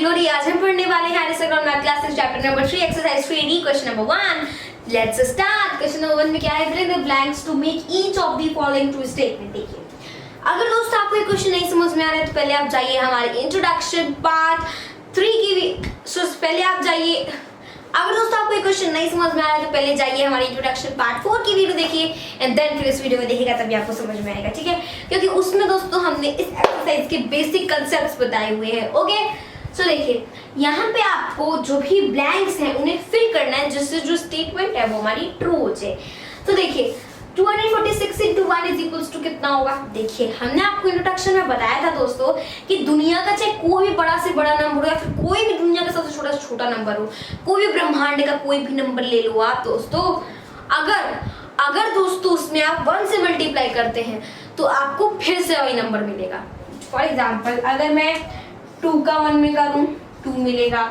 Glory. आज हम पढ़ने वाले हैं Instagram math classes chapter number 3 exercise 3D question number 1। Let's start. Question number 1 में क्या है, fill in the blanks to make each of the following true statement. देखिए, अगर दोस्तों आपको ये क्वेश्चन नहीं समझ में आ रहा है तो पहले आप जाइए हमारे इंट्रोडक्शन पार्ट 3 की पहले आप जाइए। अगर दोस्तों आपको ये क्वेश्चन नहीं समझ में आ रहा है तो पहले जाइए हमारे इंट्रोडक्शन पार्ट 4 की वीडियो देखिए एंड देन फिर इस वीडियो में देखिएगा, तभी आपको समझ में आएगा, ठीक है। क्योंकि उसमें दोस्तों हमने इस एक्सरसाइज के बेसिक कंसेप्ट्स बताए हुए हैं। ओके, सो देखिए यहाँ पे आपको जो भी ब्लैंक्स हैं उन्हें फिल करना है जिससे जो स्टेटमेंट है वो हमारी ट्रू हो जाए। तो देखिए 246 into 1 is equals to कितना होगा। देखिए हमने आपको इंट्रोडक्शन में बताया था दोस्तों कि दुनिया का चाहे कोई भी बड़ा से बड़ा नंबर हो या फिर कोई भी दुनिया का सबसे छोटा से छोटा नंबर हो, कोई भी ब्रह्मांड का कोई भी नंबर ले लो आप दोस्तों, अगर दोस्तों उसमें आप 1 से मल्टीप्लाई करते हैं तो आपको फिर से वही नंबर मिलेगा। फॉर एग्जाम्पल अगर मैं 2 का 1 में करूँ 2 मिलेगा,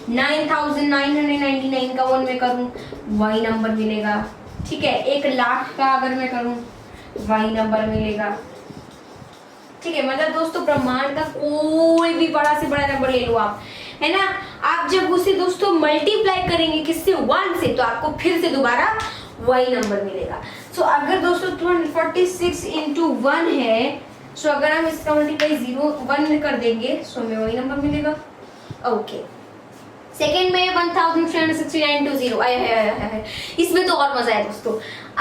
9999 का 1 में करूँ वही नंबर मिलेगा, ठीक है। 1,00,000 का अगर मैं करूं वही नंबर मिलेगा, ठीक है। मतलब दोस्तों ब्रह्मांड का कोई भी बड़ा से बड़ा नंबर ले लो आप, है ना। आप जब उसे दोस्तों मल्टीप्लाई करेंगे किससे 1 से तो आपको फिर से दोबारा वही नंबर मिलेगा। सो अगर दोस्तों 246 into 1 है, सो अगर हम इसका मल्टीप्लाई 1 कर देंगे सो हमें वही नंबर मिलेगा। ओके, सेकेंड में 1369 into 0 है। इसमें तो और मजा है दोस्तों।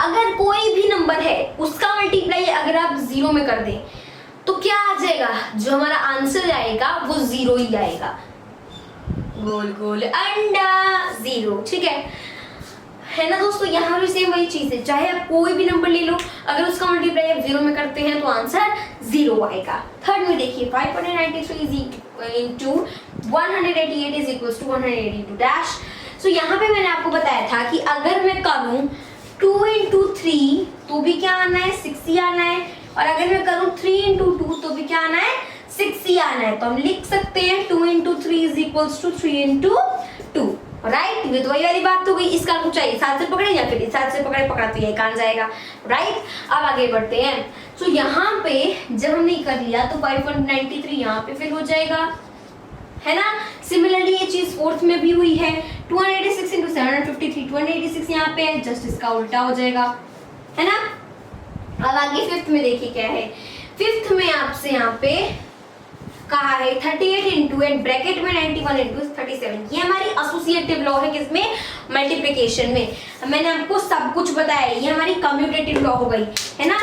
अगर कोई भी नंबर है उसका मल्टीप्लाई अगर आप 0 में कर दें तो क्या आ जाएगा, जो हमारा आंसर आएगा वो 0 ही आएगा। गोल गोल अंडा 0, ठीक है ना दोस्तों। यहाँ भी सेम वही चीज है, चाहे आप कोई भी नंबर ले लो, अगर उसका मल्टीप्लाई आप 0 में करते हैं तो आंसर 0 आएगा। थर्ड में देखिए 593 into 188 is equals to 182 dash। सो यहाँ पे मैंने आपको बताया था कि अगर मैं करूँ 2 into 3 तो भी क्या आना है 6 ही आना है, और अगर मैं करूँ 3 into 2 तो भी क्या आना है 6 ही आना है। तो हम लिख सकते हैं 2 into 3 is equals to 3 into 2, right. ये तो वही वाली बात हो गई। इसका कुछ चाहिए 7 से पकड़े या फिर 7 से पकड़ा तो यही कान जाएगा, राइट। अब आगे बढ़ते हैं। सो यहाँ पे जब हमने कर लिया तो 593 यहाँ पे फिल हो जाएगा, है ना। सिमिलरली ये चीज फोर्थ में भी हुई है। 286 into 753 286 यहाँ पे है, जस्ट इसका उल्टा हो जाएगा, है ना। अब आगे फिफ्थ में देखिए क्या है। फिफ्थ में आपसे यहाँ पे कहा है 38 into 8 ब्रैकेट में 91 into 37। ये हमारी एसोसिएटिव लॉ है, किसमें, मल्टीप्लिकेशन में। मैंने आपको सब कुछ बताया, ये हमारी कम्यूटेटिव लॉ हो गई, है ना।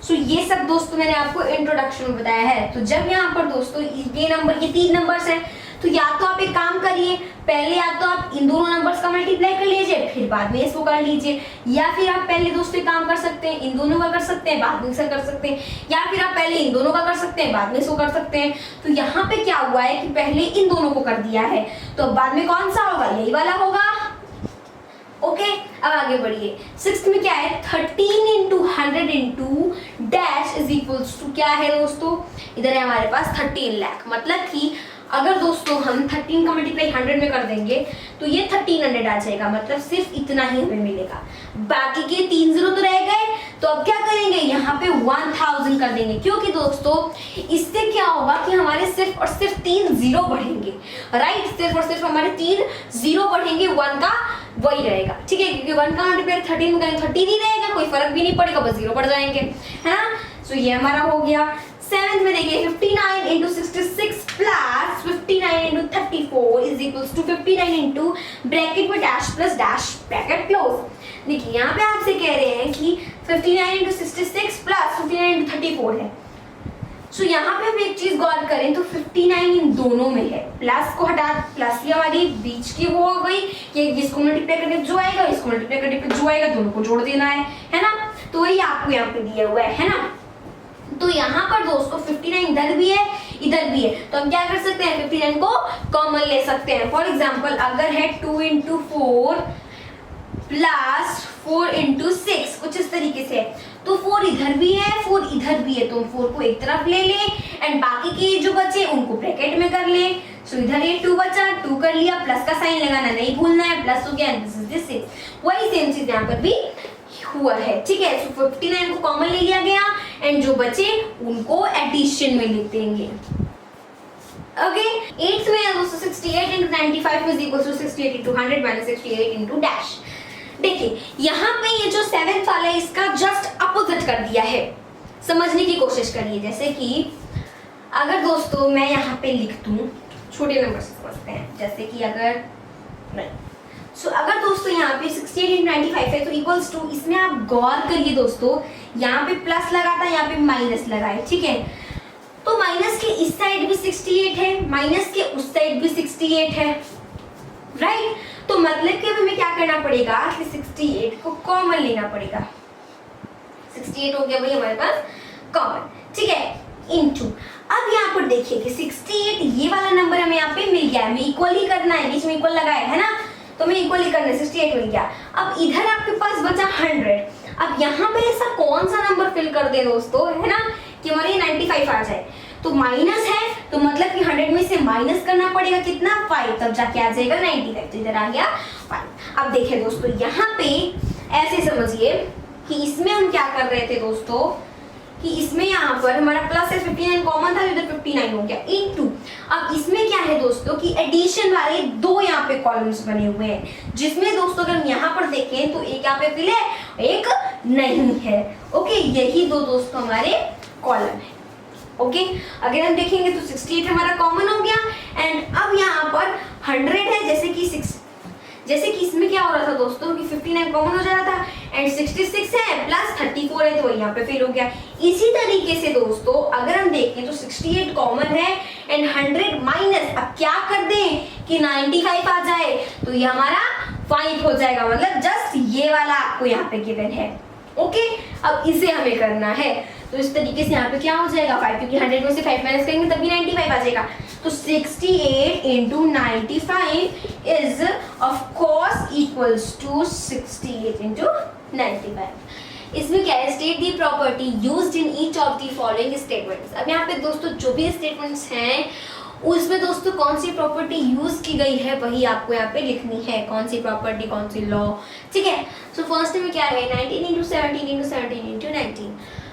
सो ये सब दोस्तों मैंने आपको इंट्रोडक्शन में बताया है। तो जब यहाँ पर दोस्तों ये नंबर, ये 3 नंबर्स हैं, तो या तो आप एक काम करिए, पहले या तो आप इन दोनों नंबर्स का मल्टीप्लाई कर लीजिए फिर बाद में इसको कर लीजिए, या फिर आप पहले दोस्तों एक काम कर सकते हैं, इन दोनों का कर सकते हैं बाद में इसका कर सकते हैं, या फिर आप पहले इन दोनों का कर सकते हैं बाद में इसको कर सकते हैं। तो यहाँ पे क्या हुआ है कि पहले इन दोनों को कर दिया है तो बाद में कौन सा होगा, यही वाला होगा। ओके, अब आगे बढ़िए। सिक्स्थ में क्या है 13 into 100 into dash is equals to क्या है दोस्तों, इधर है हमारे पास 13 लाख। मतलब कि अगर दोस्तों हम 13 का मल्टीप्लाई 100 में कर देंगे तो ये 1300 आ जाएगा, मतलब सिर्फ इतना ही हमें मिलेगा। बाकी के 3 0 तो रह गए, तो अब क्या करेंगे यहाँ पे 1000 कर देंगे, क्योंकि दोस्तों इससे क्या होगा कि हमारे सिर्फ और सिर्फ 3 0 बढ़ेंगे, राइट। सिर्फ और सिर्फ हमारे 3 0 बढ़ेंगे, 1 का वही रहेगा, ठीक है। क्योंकि 1 का मल्टीप्लाई 13 में करेंगे 13 ही रहेगा, कोई फर्क भी नहीं पड़ेगा, बस 0 बढ़ जाएंगे, है ना। सो ये हमारा हो गया। सेवेंथ में देखिए 59 into 66 plus 59 into 34 is equals to 59 into bracket में dash plus dash bracket close. देखिए यहाँ पे आपसे कह रहे हैं कि 59 into 66 प्लस 59 into 34 है। सो यहाँ पे हम एक चीज गौर करें तो 59 इन दोनों में है, प्लस को हटा, प्लस की हमारी बीच की वो हो गई कि इसको मल्टीप्लाई करके जो आएगा इसको मल्टीप्लाई करके जो आएगा दोनों को जोड़ देना है ना। तो वही आपको यहाँ पे दिया हुआ है ना। तो यहाँ पर दोस्तों 59 इधर भी है इधर भी है, तो हम क्या कर सकते हैं 59 को कॉमन ले सकते हैं। फॉर एग्जाम्पल अगर है 2 into 4 प्लस 4 into 6 कुछ इस तरीके से, तो 4 इधर भी है 4 इधर भी है, तो हम 4 को एक तरफ ले लें एंड बाकी के जो बचे उनको ब्रैकेट में कर लें। सो इधर ये 2 बचा, 2 कर लिया, प्लस का साइन लगाना नहीं भूलना है, प्लस हो गया, दिस इज दिस 6। वही सेम चीज यहाँ पर भी हुआ है, ठीक है। सो 59 को कॉमन ले लिया गया एंड जो बचे उनको एडिशन में लिख देंगे। ओके, 8th में है दोस्तों 68 into 95 is equals to 68 into 100 minus 68 into dash। देखिए यहाँ पे ये जो 7th वाला है इसका जस्ट अपोजिट कर दिया है, समझने की कोशिश करिए। जैसे कि अगर दोस्तों मैं यहाँ पे लिख दूँ, छोटे नंबर से समझते हैं, जैसे कि अगर अगर दोस्तों यहाँ पे 68 into 95 है तो इक्वल्स टू, इसमें आप गौर करिए दोस्तों, यहाँ पे प्लस लगा था, यहाँ पे माइनस लगा है, ठीक है। तो माइनस के इस साइड भी 68 है, माइनस के उस साइड भी 68 है, राइट। तो मतलब कि हमें क्या करना पड़ेगा कि 68 को कॉमन लेना पड़ेगा। 68 हो गया भाई हमारे पास कॉमन, ठीक है, इनटू। अब यहाँ पर देखिए कि 68 ये वाला नंबर हमें यहाँ पे मिल गया है, हमें इक्वल ही करना है, बीच में इक्वल लगाया है ना, तो हमें इक्वल ही करना है, 68 मिल गया। अब इधर आपके पास बचा 100। अब यहाँ पे ऐसा कौन सा नंबर फिल कर दे दोस्तों, है ना, कि हमारे 95 आ जाए। तो माइनस है तो मतलब कि 100 में से माइनस करना पड़ेगा कितना, 5, तब जाके आ जाएगा 95। तो इधर आ गया 5। अब देखिए दोस्तों यहाँ पे ऐसे समझिए कि इसमें हम क्या कर रहे थे दोस्तों, कि इसमें यहाँ पर हमारा प्लस है 59 कॉमन था, इधर 59 हो गया इनटू। अब इसमें क्या है दोस्तों कि एडिशन वाले दो यहाँ पे कॉलम्स बने हुए हैं, जिसमें दोस्तों अगर हम यहाँ पर देखें तो एक यहाँ पे फिल है, एक नहीं है। ओके, यही दो दोस्तों हमारे कॉलम है। ओके, अगर हम देखेंगे तो 68 हमारा कॉमन हो गया एंड अब यहाँ पर 100 है, जैसे कि इसमें क्या हो रहा था दोस्तों कि 59 कॉमन हो जा रहा था एंड 66 है प्लस 34 है, तो यहाँ पे फिल हो गया। इसी तरीके से दोस्तों अगर हम देखें तो 68 कॉमन है एंड 100 माइनस, अब क्या कर दें कि 95 आ जाए, तो ये हमारा 5 हो जाएगा, मतलब जस्ट ये वाला आपको यहाँ पे गिवन है। ओके, अब इसे हमें करना है, तो इस तरीके से यहाँ पे क्या हो जाएगा 5, क्योंकि 100 में से 5 माइनस करेंगे तभी 95 आ जाएगा। तो 68 into 95 is of course equals to 68 into 95। इसमें क्या है, state the property used in each of the following statements. अब यहाँ पे दोस्तों जो भी स्टेटमेंट्स हैं उसमें दोस्तों कौन सी प्रॉपर्टी यूज की गई है वही आपको यहाँ पे लिखनी है, कौन सी प्रॉपर्टी, कौन सी लॉ, ठीक है। सो फर्स्ट में क्या है 19 into 17 into 17 into 19।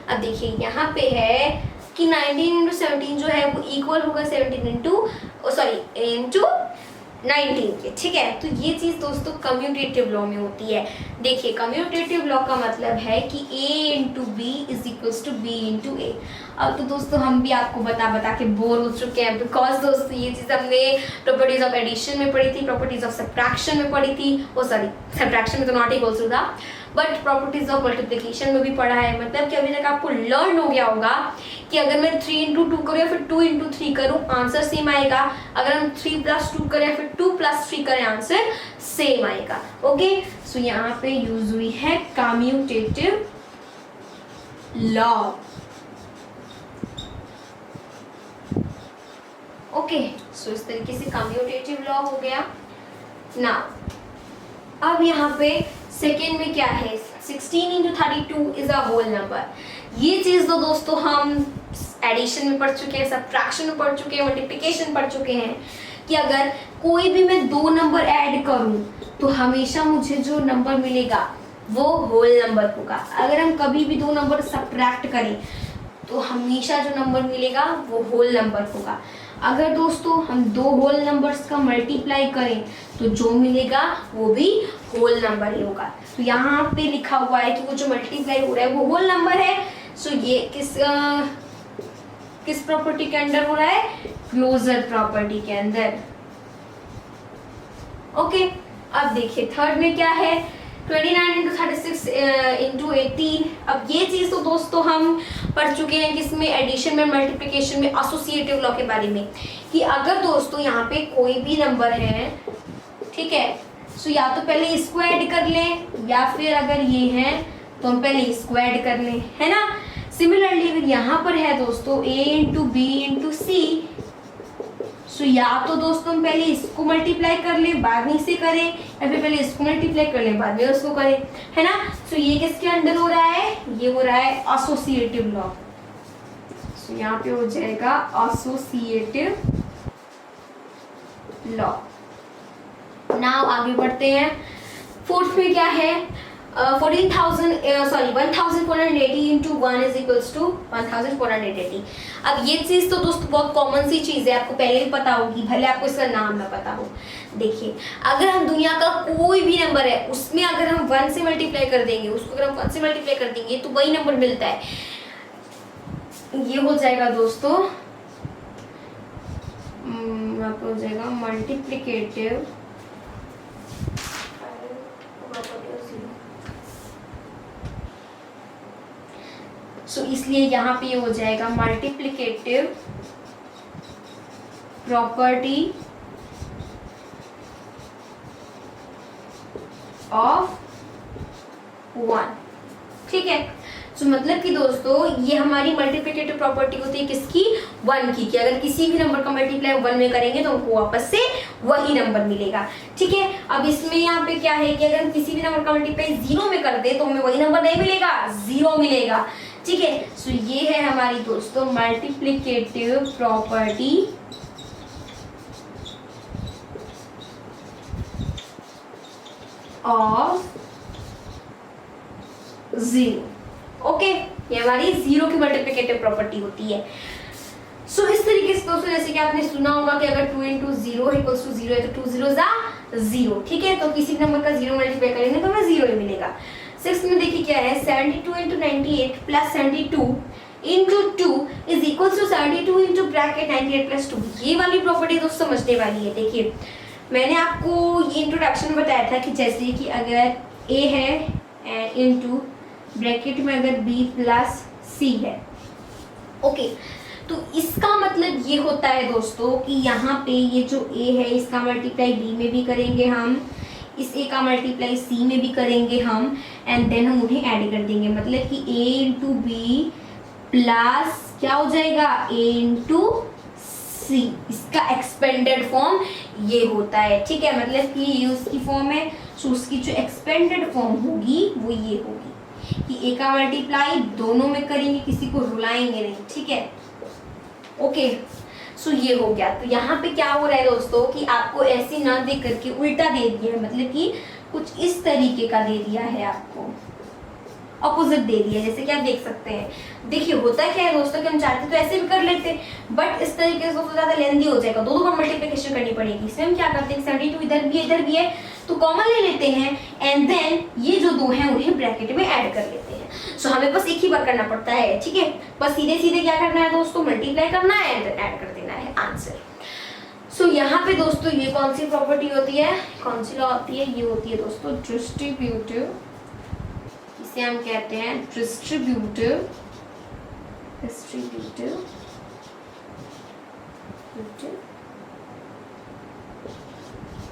अब देखिए यहाँ पे है कि 19 into 17 जो है वो इक्वल होगा 17 into 19 के, ठीक है। तो ये चीज़ दोस्तों कम्यूटेटिव लॉ में होती है। देखिए कम्यूटेटिव लॉ का मतलब है कि a into b is equals to b into a। अब तो दोस्तों हम भी आपको बता के बोर हो चुके हैं, बिकॉज दोस्तों ये चीज़ हमने प्रॉपर्टीज ऑफ एडिशन में पढ़ी थी, प्रॉपर्टीज ऑफ सब्ट्रैक्शन में पढ़ी थी, सब्ट्रैक्शन में तो नॉट इक्वल्स टू था, बट प्रॉपर्टीज ऑफ मल्टीप्लिकेशन में भी पढ़ा है। मतलब कि अभी तक आपको लर्न हो गया होगा कि अगर मैं 3 into 2 करूँ या फिर 2 into 3 करूँ आंसर सेम आएगा, अगर हम 3 plus 2 करें या फिर 2 plus 3 करें आंसर सेम आएगा। ओके, सो यहाँ पे यूज हुई है कम्यूटेटिव लॉ। ओके, सो इस तरीके से कम्यूटेटिव लॉ हो गया। नाउ अब यहाँ पे सेकेंड में क्या है, 16 into 32 is a whole number. ये चीज़ तो दोस्तों हम एडिशन में पढ़ चुके हैं, सब्ट्रैक्शन में पढ़ चुके हैं, मल्टीप्लिकेशन पढ़ चुके हैं कि अगर कोई भी मैं दो नंबर ऐड करूं तो हमेशा मुझे जो नंबर मिलेगा वो होल नंबर होगा। अगर हम कभी भी दो नंबर सब्ट्रैक्ट करें तो हमेशा जो नंबर मिलेगा वो होल नंबर होगा। अगर दोस्तों हम दो होल नंबर्स का मल्टीप्लाई करें तो जो मिलेगा वो भी होल नंबर ही होगा। तो यहाँ पे लिखा हुआ है कि वो जो मल्टीप्लाई हो रहा है वो होल नंबर है। सो ये किस प्रॉपर्टी के अंडर हो रहा है, क्लोजर प्रॉपर्टी के अंदर। ओके, अब देखिए थर्ड में क्या है, 29 into 36 into 18। अब ये चीज़ तो दोस्तों हम पढ़ चुके हैं कि इसमें एडिशन में, मल्टीप्लिकेशन में, एसोसिएटिव लॉ के बारे में, कि अगर दोस्तों यहाँ पे कोई भी नंबर है, ठीक है, सो या तो पहले इसको ऐड कर लें या फिर अगर ये है तो हम पहले इसको ऐड कर लें, है ना। सिमिलरली अगर यहाँ पर है दोस्तों a into b into c, सो या तो दोस्तों हम पहले इसको मल्टीप्लाई कर लें बाद में इसे करें, या फिर पहले इसको मल्टीप्लाई कर लें बाद में उसको करें, है ना। सो ये किसके अंडर हो रहा है, ये हो रहा है एसोसिएटिव लॉ। सो यहाँ पे हो जाएगा एसोसिएटिव लॉ। नाउ आगे बढ़ते हैं। फोर्थ में क्या है, 1480 इंटू 1 इज इक्वल्स टू 1480। अब ये चीज़ तो दोस्तों बहुत कॉमन सी चीज़ है, आपको पहले भी पता होगी, भले आपको इसका नाम ना पता हो। देखिए अगर हम दुनिया का कोई भी नंबर है उसमें अगर हम 1 से मल्टीप्लाई कर देंगे, उसको अगर हम 1 से मल्टीप्लाई कर देंगे तो वही नंबर मिलता है। ये हो जाएगा दोस्तों, आपको हो जाएगा मल्टीप्लिकेटिव इसलिए यहाँ पे ये हो जाएगा मल्टीप्लिकेटिव प्रॉपर्टी ऑफ 1। ठीक है, मतलब कि दोस्तों ये हमारी मल्टीप्लिकेटिव प्रॉपर्टी होती है किसकी, 1 की, कि अगर किसी भी नंबर का मल्टीप्लाई 1 में करेंगे तो हमको वापस से वही नंबर मिलेगा। ठीक है, अब इसमें यहाँ पे क्या है कि अगर हम किसी भी नंबर का मल्टीप्लाई 0 में कर दे तो हमें वही नंबर नहीं मिलेगा, 0 मिलेगा। ठीक है, सो ये है हमारी दोस्तों मल्टीप्लिकेटिव प्रॉपर्टी ऑफ 0। ओके, ये हमारी 0 की मल्टीप्लिकेटिव प्रॉपर्टी होती है। सो इस तरीके से दोस्तों जैसे कि आपने सुना होगा कि अगर 2 इंटू 0 इक्वल्स टू 0 है तो 2 0 0। ठीक है, तो किसी नंबर का 0 मल्टीप्लाई करेंगे तो हमें 0 ही मिलेगा। 6 में देखिए क्या है, 72 into 98 plus 72 into 2 is equal to 72 into bracket 98 plus 2। ये वाली प्रॉपर्टी दोस्तों समझने वाली है। देखिए मैंने आपको ये इंट्रोडक्शन बताया था कि जैसे कि अगर a है इंटू ब्रैकेट में अगर b प्लस c है, ओके, तो इसका मतलब ये होता है दोस्तों कि यहाँ पे ये जो a है इसका मल्टीप्लाई b में भी करेंगे हम, इस a का मल्टीप्लाई c में भी करेंगे हम, एंड देन हम उन्हें ऐड कर देंगे। मतलब कि a इंटू बी प्लस क्या हो जाएगा, a इंटू सी। इसका एक्सपेंडेड फॉर्म ये होता है। ठीक है, मतलब कि ये उसकी फॉर्म है, सो उसकी जो एक्सपेंडेड फॉर्म होगी वो ये होगी कि a का मल्टीप्लाई दोनों में करेंगे, किसी को रुलाएंगे नहीं। ठीक है, ओके, सो ये हो गया। तो यहाँ पे क्या हो रहा है दोस्तों कि आपको ऐसे ना दे करके उल्टा दे दिया है, मतलब कि कुछ इस तरीके का दे दिया है, आपको ऑपोजिट दे दिया है, जैसे कि आप देख सकते हैं। देखिए होता क्या है दोस्तों कि हम चाहते तो ऐसे भी कर लेते, बट इस तरीके से दोस्तों ज़्यादा लेंदी हो जाएगा, दो बार मल्टीप्लिकेशन करनी पड़ेगी। इसमें हम क्या करते हैं, 72 इधर भी है तो कॉमन ले लेते हैं, एंड देन ये जो दो हैं उन्हें ब्रैकेट में ऐड कर लेते हैं। सो हमें बस एक ही बार करना पड़ता है। ठीक है, बस सीधे सीधे क्या करना है दोस्तों, मल्टीप्लाई करना है एंड देन ऐड कर देना है आंसर। सो यहाँ पे दोस्तों ये कौन सी प्रॉपर्टी होती है, कौन सी लॉ होती है, ये होती है दोस्तों डिस्ट्रीब्यूटिव, इसे हम कहते हैं distributive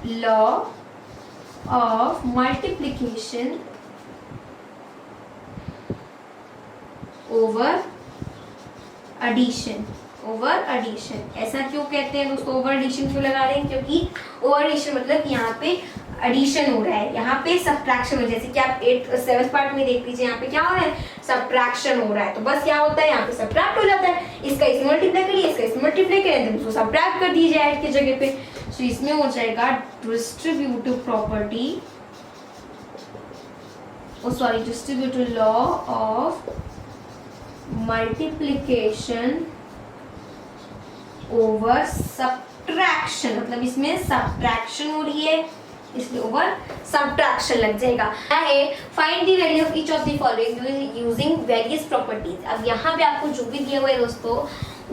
law of multiplication over addition. ऐसा क्यों कहते हैं दोस्तों, ओवर एडिशन क्यों लगा रहे हैं, क्योंकि ओवर एडिशन मतलब यहाँ पे एडिशन हो रहा है, यहाँ पे सब्ट्रैक्शन हो रहा है। जैसे कि आप 7th पार्ट में देख लीजिए, यहाँ पे क्या हो रहा है, सब्ट्रैक्शन हो रहा है। तो बस क्या होता है, यहाँ पे सब्ट्रैक्ट हो जाता है, इसका इसमें मल्टीप्लाई करिए, इसका इसमें मल्टीप्लाई करिए, तो उसको सब्ट्रैक्ट कर दीजिए ऐड की जगह पे। सो इसमें हो जाएगा distributive property, distributive law of multiplication over subtraction, मतलब इसमें सब्ट्रैक्शन हो रही है इसलिए ओवर सब्ट्रैक्शन लग जाएगा। है find the value of each of the following using various properties. अब यहाँ पे आपको जो भी दिया हुआ है दोस्तों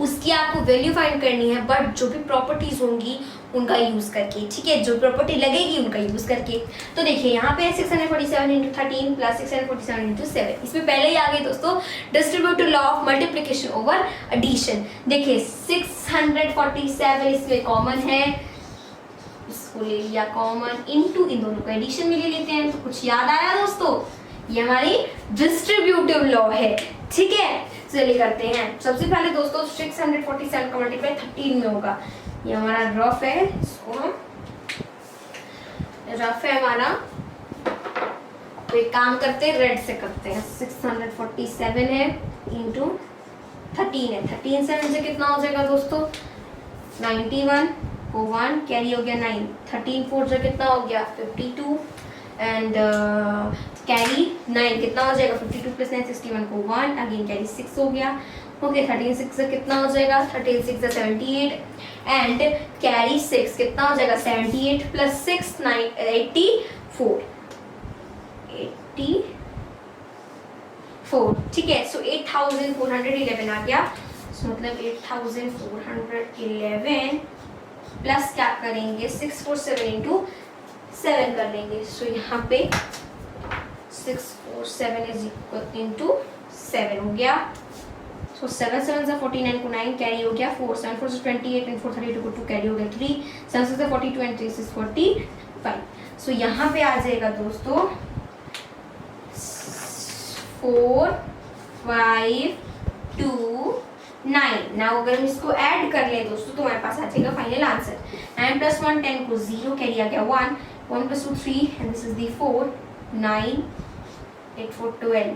उसकी आपको वैल्यू फाइंड करनी है, बट जो भी प्रॉपर्टीज होंगी उनका यूज करके। ठीक है, जो प्रॉपर्टी लगेगी उनका यूज करके। तो देखिए यहाँ पे 647 इंटू 13 प्लस 647 इंटू 7, इसमें पहले ही आ गई दोस्तों distributive law of multiplication over addition. देखिए 647 इसमें कॉमन है, इसको ले लिया कॉमन, इनटू इन दोनों को एडिशन में ले लेते हैं। तो कुछ याद आया दोस्तों, ये हमारी डिस्ट्रीब्यूटिव लॉ है। ठीक है, चलिए करते हैं। सबसे पहले दोस्तों 647 का मल्टीप्लाई 13 में होगा, ये हमारा रफ है, इसको हम रफ है हमारा, तो एक काम करते हैं रेड से करते हैं। 647 है इंटू 13 है, 13 से मुझे कितना हो जाएगा दोस्तों 91 को 1 कैरी हो गया 9, 13 4 जो कितना हो गया 52 एंड कैरी 9 कितना हो जाएगा 52 प्लस 9 61 को 1 अगेन कैरी 6 हो गया। ओके 13 6 से कितना हो जाएगा 13 6 से 78 एंड कैरी 6 कितना हो जाएगा 78 प्लस 6 9 84 ठीक है। सो 8411 आ गया। सो मतलब 8411 प्लस क्या करेंगे 647 इंटू 7 कर लेंगे। सो यहाँ पे 647 इज इक्वल इंटू 7 हो गया। सो 7 7 से 49 को 9 कैरी हो गया 4 7 4 से 28 एंड 4 32 को 2 कैरी हो गया 3 7 से 42 एंड 3 से 45। सो यहाँ पे आ जाएगा दोस्तों 4 5 2 9। नाउ अगर हम इसको ऐड कर ले दोस्तों तो हमारे पास आ जाएगा फाइनल आंसर 9 प्लस 1 10 को 0 कैरी आ गया 1 1 plus 2 3 and this is the 4 9 8 4 12।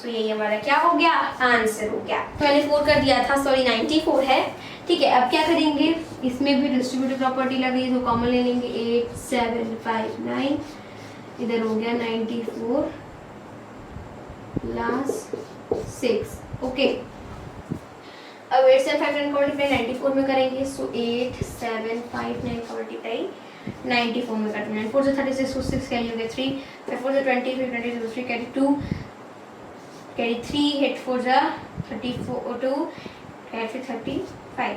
सो यही हमारा क्या हो गया आंसर हो गया। 24 कर दिया था सॉरी 94 है। ठीक है अब क्या करेंगे इसमें भी डिस्ट्रीब्यूटिव प्रॉपर्टी लगी तो कॉमन ले लेंगे 8 7 5 9 इधर हो गया 94 प्लस 6। ओके अब 8 से 5 9 का मल्टीप्लाई 94 में करेंगे। सो 8 7 5 9 का मल्टीप्लाई 94 में करते हैं 4 से 36 को 6 कैरी हो गया 3 4 से 20 फिर 20 से 3 कैरी 2 कैरी 3 हिट 4 जा 34 2 कैरी फिर 35।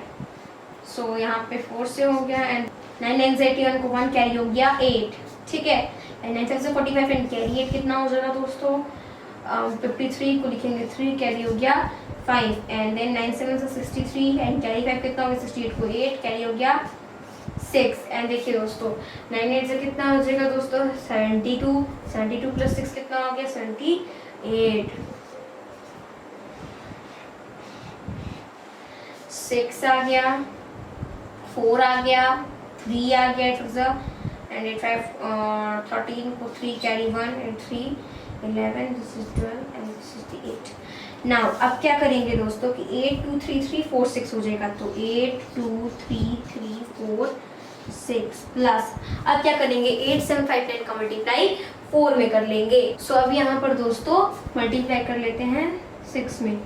सो यहाँ पे 4 से हो गया एंड 9 9 से 81 को 1 कैरी हो गया 8। ठीक है एंड 9 7 से 45 एंड कैरी 8 कितना हो जाएगा दोस्तों 53 को लिखेंगे 3 कैरी हो गया 5 एंड देन 9 7 से 63 एंड कैरी 5 कितना हो गया 68 को 8 कैरी हो गया 6 एंड देखिए दोस्तों 9 8 से कितना हो जाएगा दोस्तों 72 प्लस 6 कितना हो गया 78 6 आ गया 4 आ गया 3 आ गया एंड 8 5 13 को 3 carry 1 and 3 11 this is 12 and this is the 8। Now अब क्या करेंगे दोस्तों कि 8 2 3 3 4 6 हो जाएगा तो 8 2 3 3 4 6 प्लस अब क्या करेंगे 8 7 5 9 का मल्टीप्लाई 4 में कर लेंगे। सो अब यहाँ पर दोस्तों मल्टीप्लाई कर लेते हैं 6 में।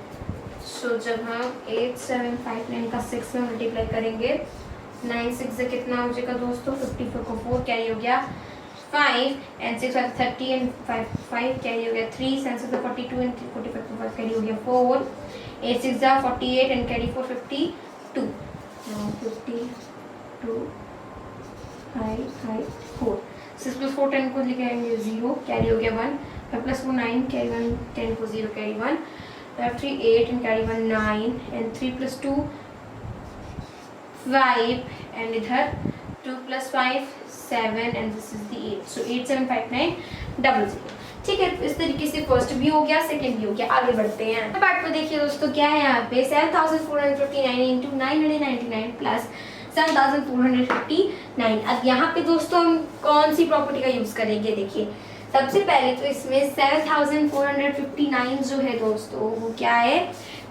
सो जब हम 8 7 5 9 का 6 में मल्टीप्लाई करेंगे 9 6 से कितना हो जाएगा दोस्तों 54 को 4 कैरी हो गया 5 एंड 6 5 30 एंड 5 कैरी हो गया 3 7 से 42 एंड 45 को 5 कैरी हो गया 4 8 6 जा 48 एंड कैरी 4 52 52 5 5 4 6 प्लस 4 10 को लिखेंगे 0 कैरी हो गया 1 5 प्लस 4 9 कैरी 1 10 को 0 carry 1 3 8 and carry 1 9 and 3 plus 2 5 and इधर 2 plus 5 7 and this is the 8। so 8 7 5 9 00। ठीक है इस तरीके से फर्स्ट भी हो गया सेकंड भी हो गया। आगे बढ़ते हैं पार्ट में। देखिए दोस्तों क्या है यहाँ पे 7459 इंटू 999 प्लस 7459। अब यहाँ पे दोस्तों हम कौन सी प्रॉपर्टी का यूज करेंगे देखिए सबसे पहले तो इसमें 7459 जो है दोस्तों वो क्या है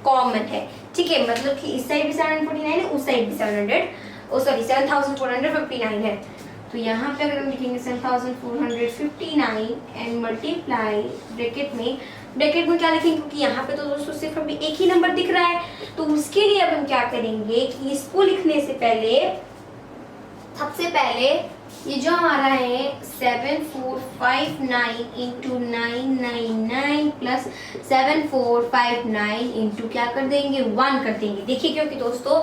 कॉमन है। ठीक है मतलब कि इस साइड भी 749 है उस साइड भी 7459 है। तो यहाँ पे अगर हम लिखेंगे 7459 एंड मल्टीप्लाई ब्रैकेट में क्या लिखेंगे क्योंकि यहाँ पे तो दोस्तों सिर्फ अभी एक ही नंबर दिख रहा है तो उसके लिए अब हम क्या करेंगे कि इसको लिखने से पहले सबसे पहले ये जो हमारा है 7459 इंटू 999 प्लस 7459 इंटू क्या कर देंगे 1 कर देंगे। देखिए क्योंकि दोस्तों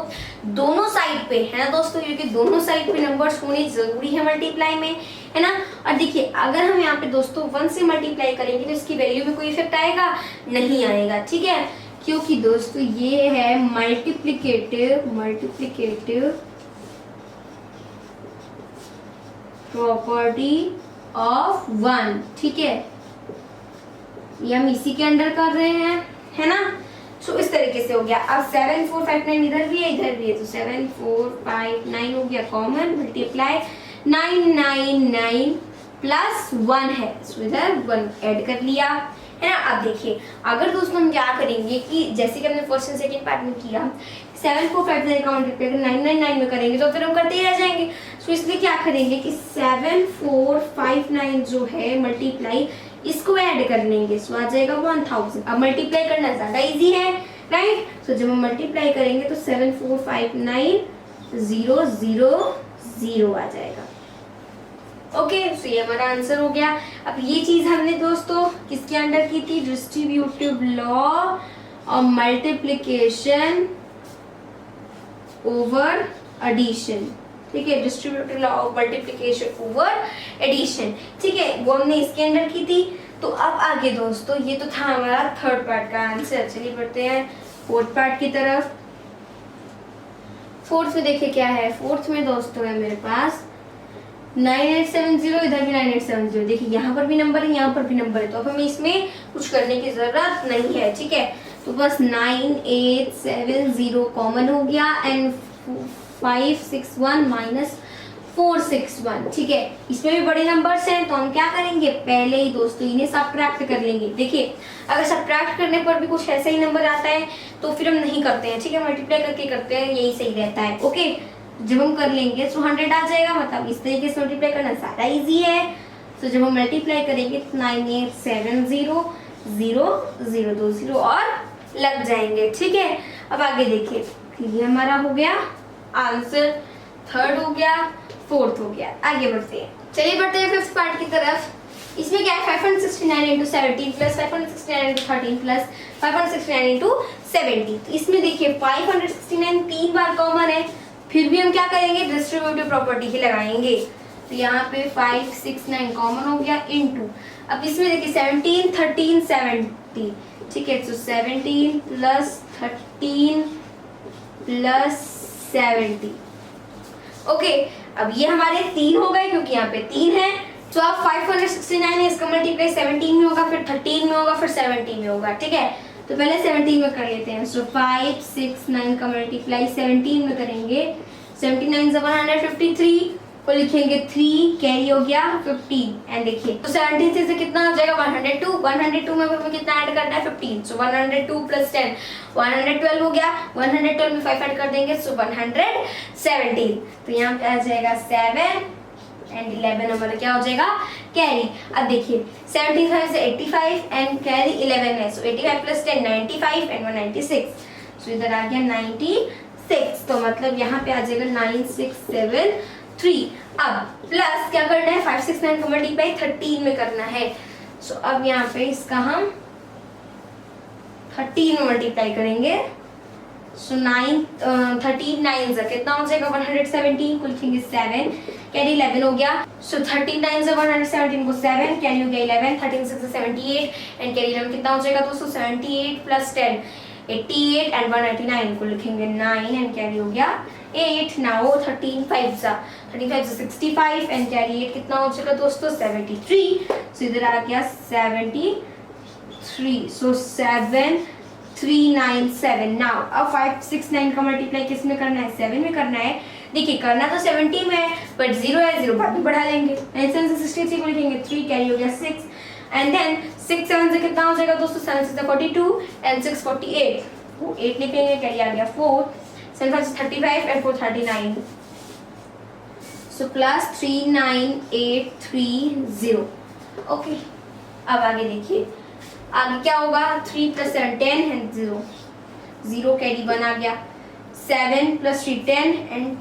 दोनों साइड पे है ना दोस्तों क्योंकि दोनों साइड पे नंबर्स होने जरूरी है मल्टीप्लाई में है ना। और देखिए अगर हम यहाँ पे दोस्तों 1 से मल्टीप्लाई करेंगे तो इसकी वैल्यू में कोई इफेक्ट आएगा नहीं आएगा। ठीक है क्योंकि दोस्तों ये है मल्टीप्लिकेटिव प्रॉपर्टी ऑफ 1। ठीक है ये हम इसी के अंडर कर रहे हैं है ना। सो इस तरीके से हो गया। अब 7459 इधर भी है तो 7459 हो गया कॉमन मल्टीप्लाई 999 प्लस 1 है सो इधर 1 ऐड कर लिया है ना। अब देखिए अगर दोस्तों हम क्या करेंगे कि जैसे कि हमने फर्स्ट एंड सेकंड पार्ट में किया 7459 का मल्टीप्लाई 999 में करेंगे तो फिर हम करते ही रह जाएंगे। सो इसलिए क्या करेंगे कि 7459 जो है मल्टीप्लाई इसको ऐड कर लेंगे, सो आ जाएगा 1000। अब मल्टीप्लाई करना ज्यादा इजी है, राइट। सो जब हम मल्टीप्लाई करेंगे तो 7459,000 आ जाएगा। ओके, सो ये हमारा आंसर हो गया। अब ये चीज हमने दोस्तों किसके अंडर की थी, डिस्ट्रीब्यूटिव लॉ और मल्टीप्लिकेशन ओवर एडिशन, ठीक है, distributive law of multiplication over addition, ठीक है, वो हमने इसके अंडर की थी। तो अब आगे दोस्तों, ये तो था हमारा थर्ड पार्ट का आंसर। चलिए बढ़ते हैं फोर्थ पार्ट की तरफ। फोर्थ में देखिए क्या है, फोर्थ में दोस्तों है मेरे पास 9870, इधर भी 9870। देखिए यहाँ पर भी नंबर है, यहाँ पर भी नंबर है, तो अब हमें इसमें कुछ करने की जरूरत नहीं है, ठीक है। तो बस 9870 कॉमन हो गया एंड 561 माइनस 461, ठीक है। इसमें भी बड़े नंबर्स हैं, तो हम क्या करेंगे, पहले ही दोस्तों इन्हें सब्ट्रैक्ट कर लेंगे। देखिए अगर सब्ट्रैक्ट करने पर भी कुछ ऐसा ही नंबर आता है तो फिर हम नहीं करते हैं, ठीक है, मल्टीप्लाई करके करते हैं, यही सही रहता है। ओके, जब हम कर लेंगे तो 100 आ जाएगा, मतलब इस तरीके से मल्टीप्लाई करना ज्यादा इजी है। तो जब हम मल्टीप्लाई करेंगे तो 9870 0 0 2 0 और लग जाएंगे, ठीक है। अब आगे देखिए, ये हमारा हो गया आंसर, थर्ड हो गया, फोर्थ हो गया। आगे बढ़ते हैं, चलिए बढ़ते हैं फिफ्थ पार्ट की तरफ। इसमें क्या है, 569 into 17 plus 569 into 13 plus 569 into 70। तो इसमें देखिए 569 तीन बार कॉमन है, फिर भी हम क्या करेंगे, डिस्ट्रीब्यूटिव प्रॉपर्टी ही लगाएंगे। तो यहाँ पे 569 कॉमन हो गया इंटू, अब इसमें देखिए 17 13 70, ठीक है। तो 17 प्लस 13 प्लस 70, ओके। अब ये हमारे 3 हो गए क्योंकि यहाँ पे 3 है। तो अब 569 है, इसका मल्टीप्लाई 17 में होगा, फिर 13 में होगा, फिर 70 में होगा, ठीक है। तो पहले 17 में कर लेते हैं। सो 569 का मल्टीप्लाई 17 में करेंगे, 79 से 153 को लिखेंगे 3, कैरी हो गया 15 एंड देखिए तो 70 से कितना हो जाएगा 102, 102 में हमें कितना ऐड करना है 15, सो 102 प्लस 10 112 हो गया, 112 में 5 ऐड कर देंगे, सो 117। तो यहाँ पे आ जाएगा 7 एंड 11 हमारा क्या हो जाएगा, कैरी। अब देखिए 75 से 85 एंड कैरी 11 है, सो 85 प्लस 10 95 एंड 196, सो इधर आ गया 96। तो मतलब यहाँ पे आ जाएगा 9673। अब प्लस क्या करना है, 569 का मल्टीप्लाई 13 में करना है। सो अब यहाँ पे इसका हम 13 में मल्टीप्लाई करेंगे। सो 13 9 से कितना हो जाएगा 117 को लिखेंगे 7, कैरी 11 हो गया। सो 13 9 से 117 को 7, कैरी हो गया 11, 13 6 से 78 एंड कैरी 11 कितना हो जाएगा दोस्तों 78 प्लस 10 88 एंड 199 को लिखेंगे 9 एंड कैरी हो गया 8। नाउ 13 5 से 65 एंड कैरी 8 कितना हो जाएगा दोस्तों 73। सो इधर आ गया 73, सो 7397। नाउ अब 569 का मल्टीप्लाई किस में करना है, 7 में करना है। देखिए करना तो 70 में है बट 0 है, 0 बाद में बढ़ा लेंगे, 9 7 से 63 को लिखेंगे 3, कैरी हो गया 6 एंड देन 6 7 से कितना हो जाएगा दोस्तों 7 से 42 एंड 6 48, वो 8 लिखेंगे, कैरी आ गया 4, 7 5 से 35 एंड 4 39, सो प्लस 39830। ओके, अब आगे देखिए आगे क्या होगा, 3 प्लस 7 10 एंड 0 0 कैरी 1 आ गया, 7 प्लस 3 10 एंड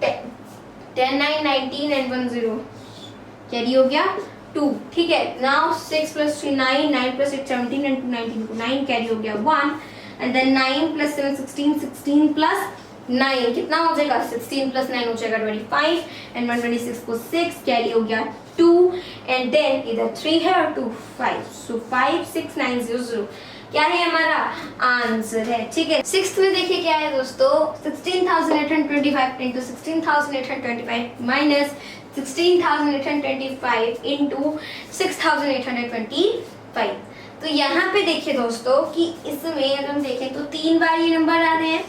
10 9 19 एंड 1 0 कैरी हो गया 2, ठीक है। नाउ 6 प्लस 3 9 9 प्लस 8 17 एंड 2 19 को 9 कैरी हो गया 1 एंड देन 9 प्लस 7 16 16 प्लस 9 कितना हो जाएगा 16 प्लस 9 हो जाएगा 25 एंड 126 को 6 कैरी हो गया 2 एंड देन इधर 3 है और 2 5, सो 56900 क्या है हमारा आंसर है, ठीक है। सिक्स्थ में देखिए क्या है दोस्तों, 16825 इंटू 16825 माइनस 16825 इंटू 6825। तो यहाँ पे देखिए दोस्तों कि इसमें अगर हम देखें तो 3 बार ये नंबर आ रहे हैं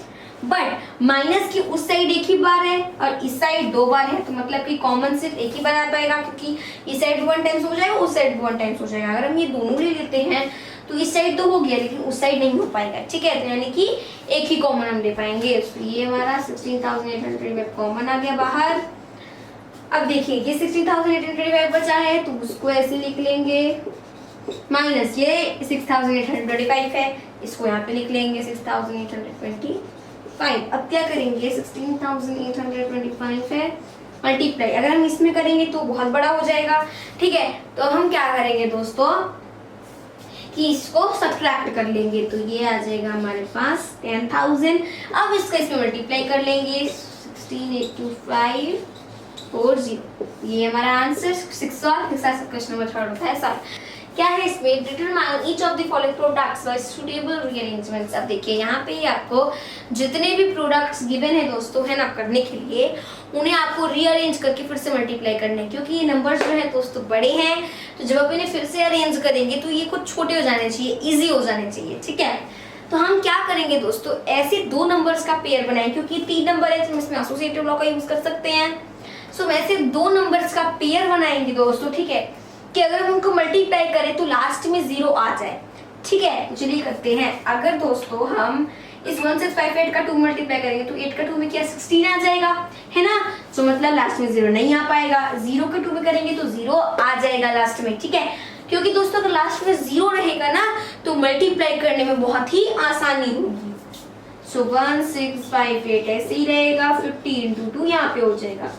बट माइनस की उस साइड एक ही बार है और इस साइड 2 बार है, तो मतलब कि कॉमन सिर्फ एक ही बार आ पाएगा क्योंकि इस साइड 1 टाइम्स हो जाएगा, उस साइड 1 टाइम्स हो जाएगा। अगर हम ये दोनों ले लेते हैं तो इस साइड तो हो गया लेकिन उस साइड नहीं हो पाएगा, ठीक है। तो यानी कि एक ही कॉमन हम ले पाएंगे। तो ये हमारा 16825 कॉमन आ गया बाहर। अब देखिए ये 16,825 बचा है तो उसको ऐसे लिख लेंगे, माइनस ये 6,825 है, इसको यहाँ पे लिख लेंगे 6,825। अब क्या करेंगे, 16,825 है मल्टीप्लाई, अगर हम इसमें करेंगे तो बहुत बड़ा हो जाएगा, ठीक है। तो हम क्या करेंगे दोस्तों कि इसको सब्ट्रैक्ट कर लेंगे, तो ये आ जाएगा हमारे पास 10,000। अब इसका इसमें मल्टीप्लाई कर लेंगे 16,82540, ये हमारा आंसर 6 और क्वेश्चन नंबर 3 होता है 7। क्या है इसमें, determine each of the following products by suitable rearrangements. अब देखिए यहाँ पे आपको जितने भी प्रोडक्ट्स गिवन है दोस्तों है ना करने के लिए, उन्हें आपको रीअरेंज करके फिर से मल्टीप्लाई करना है, क्योंकि ये नंबर्स जो है दोस्तों बड़े हैं, तो जब आप इन्हें फिर से अरेंज करेंगे तो ये कुछ छोटे हो जाने चाहिए, ईजी हो जाने चाहिए, ठीक है। तो हम क्या करेंगे दोस्तों, ऐसे 2 नंबर्स का पेयर बनाएं, क्योंकि 3 नंबर है तो इसमें एसोसिएटिव लॉ का यूज कर सकते हैं। सो वैसे 2 नंबर्स का पेयर बनाएंगे दोस्तों, ठीक है, कि अगर हम उनको मल्टीप्लाई करें तो लास्ट में 0 आ जाए, ठीक है। चलिए करते हैं। अगर दोस्तों हम इस 1658 का 2 मल्टीप्लाई करेंगे तो 8 का 2 में क्या 16 आ जाएगा, है ना। तो मतलब लास्ट में 0 नहीं आ पाएगा। 0 का 2 में करेंगे तो 0 आ जाएगा लास्ट में, ठीक है। क्योंकि दोस्तों अगर लास्ट में 0 रहेगा ना तो मल्टीप्लाई करने में बहुत ही आसानी होगी। सो 1658 ऐसे ही रहेगा, 50 × 2 यहाँ पे हो जाएगा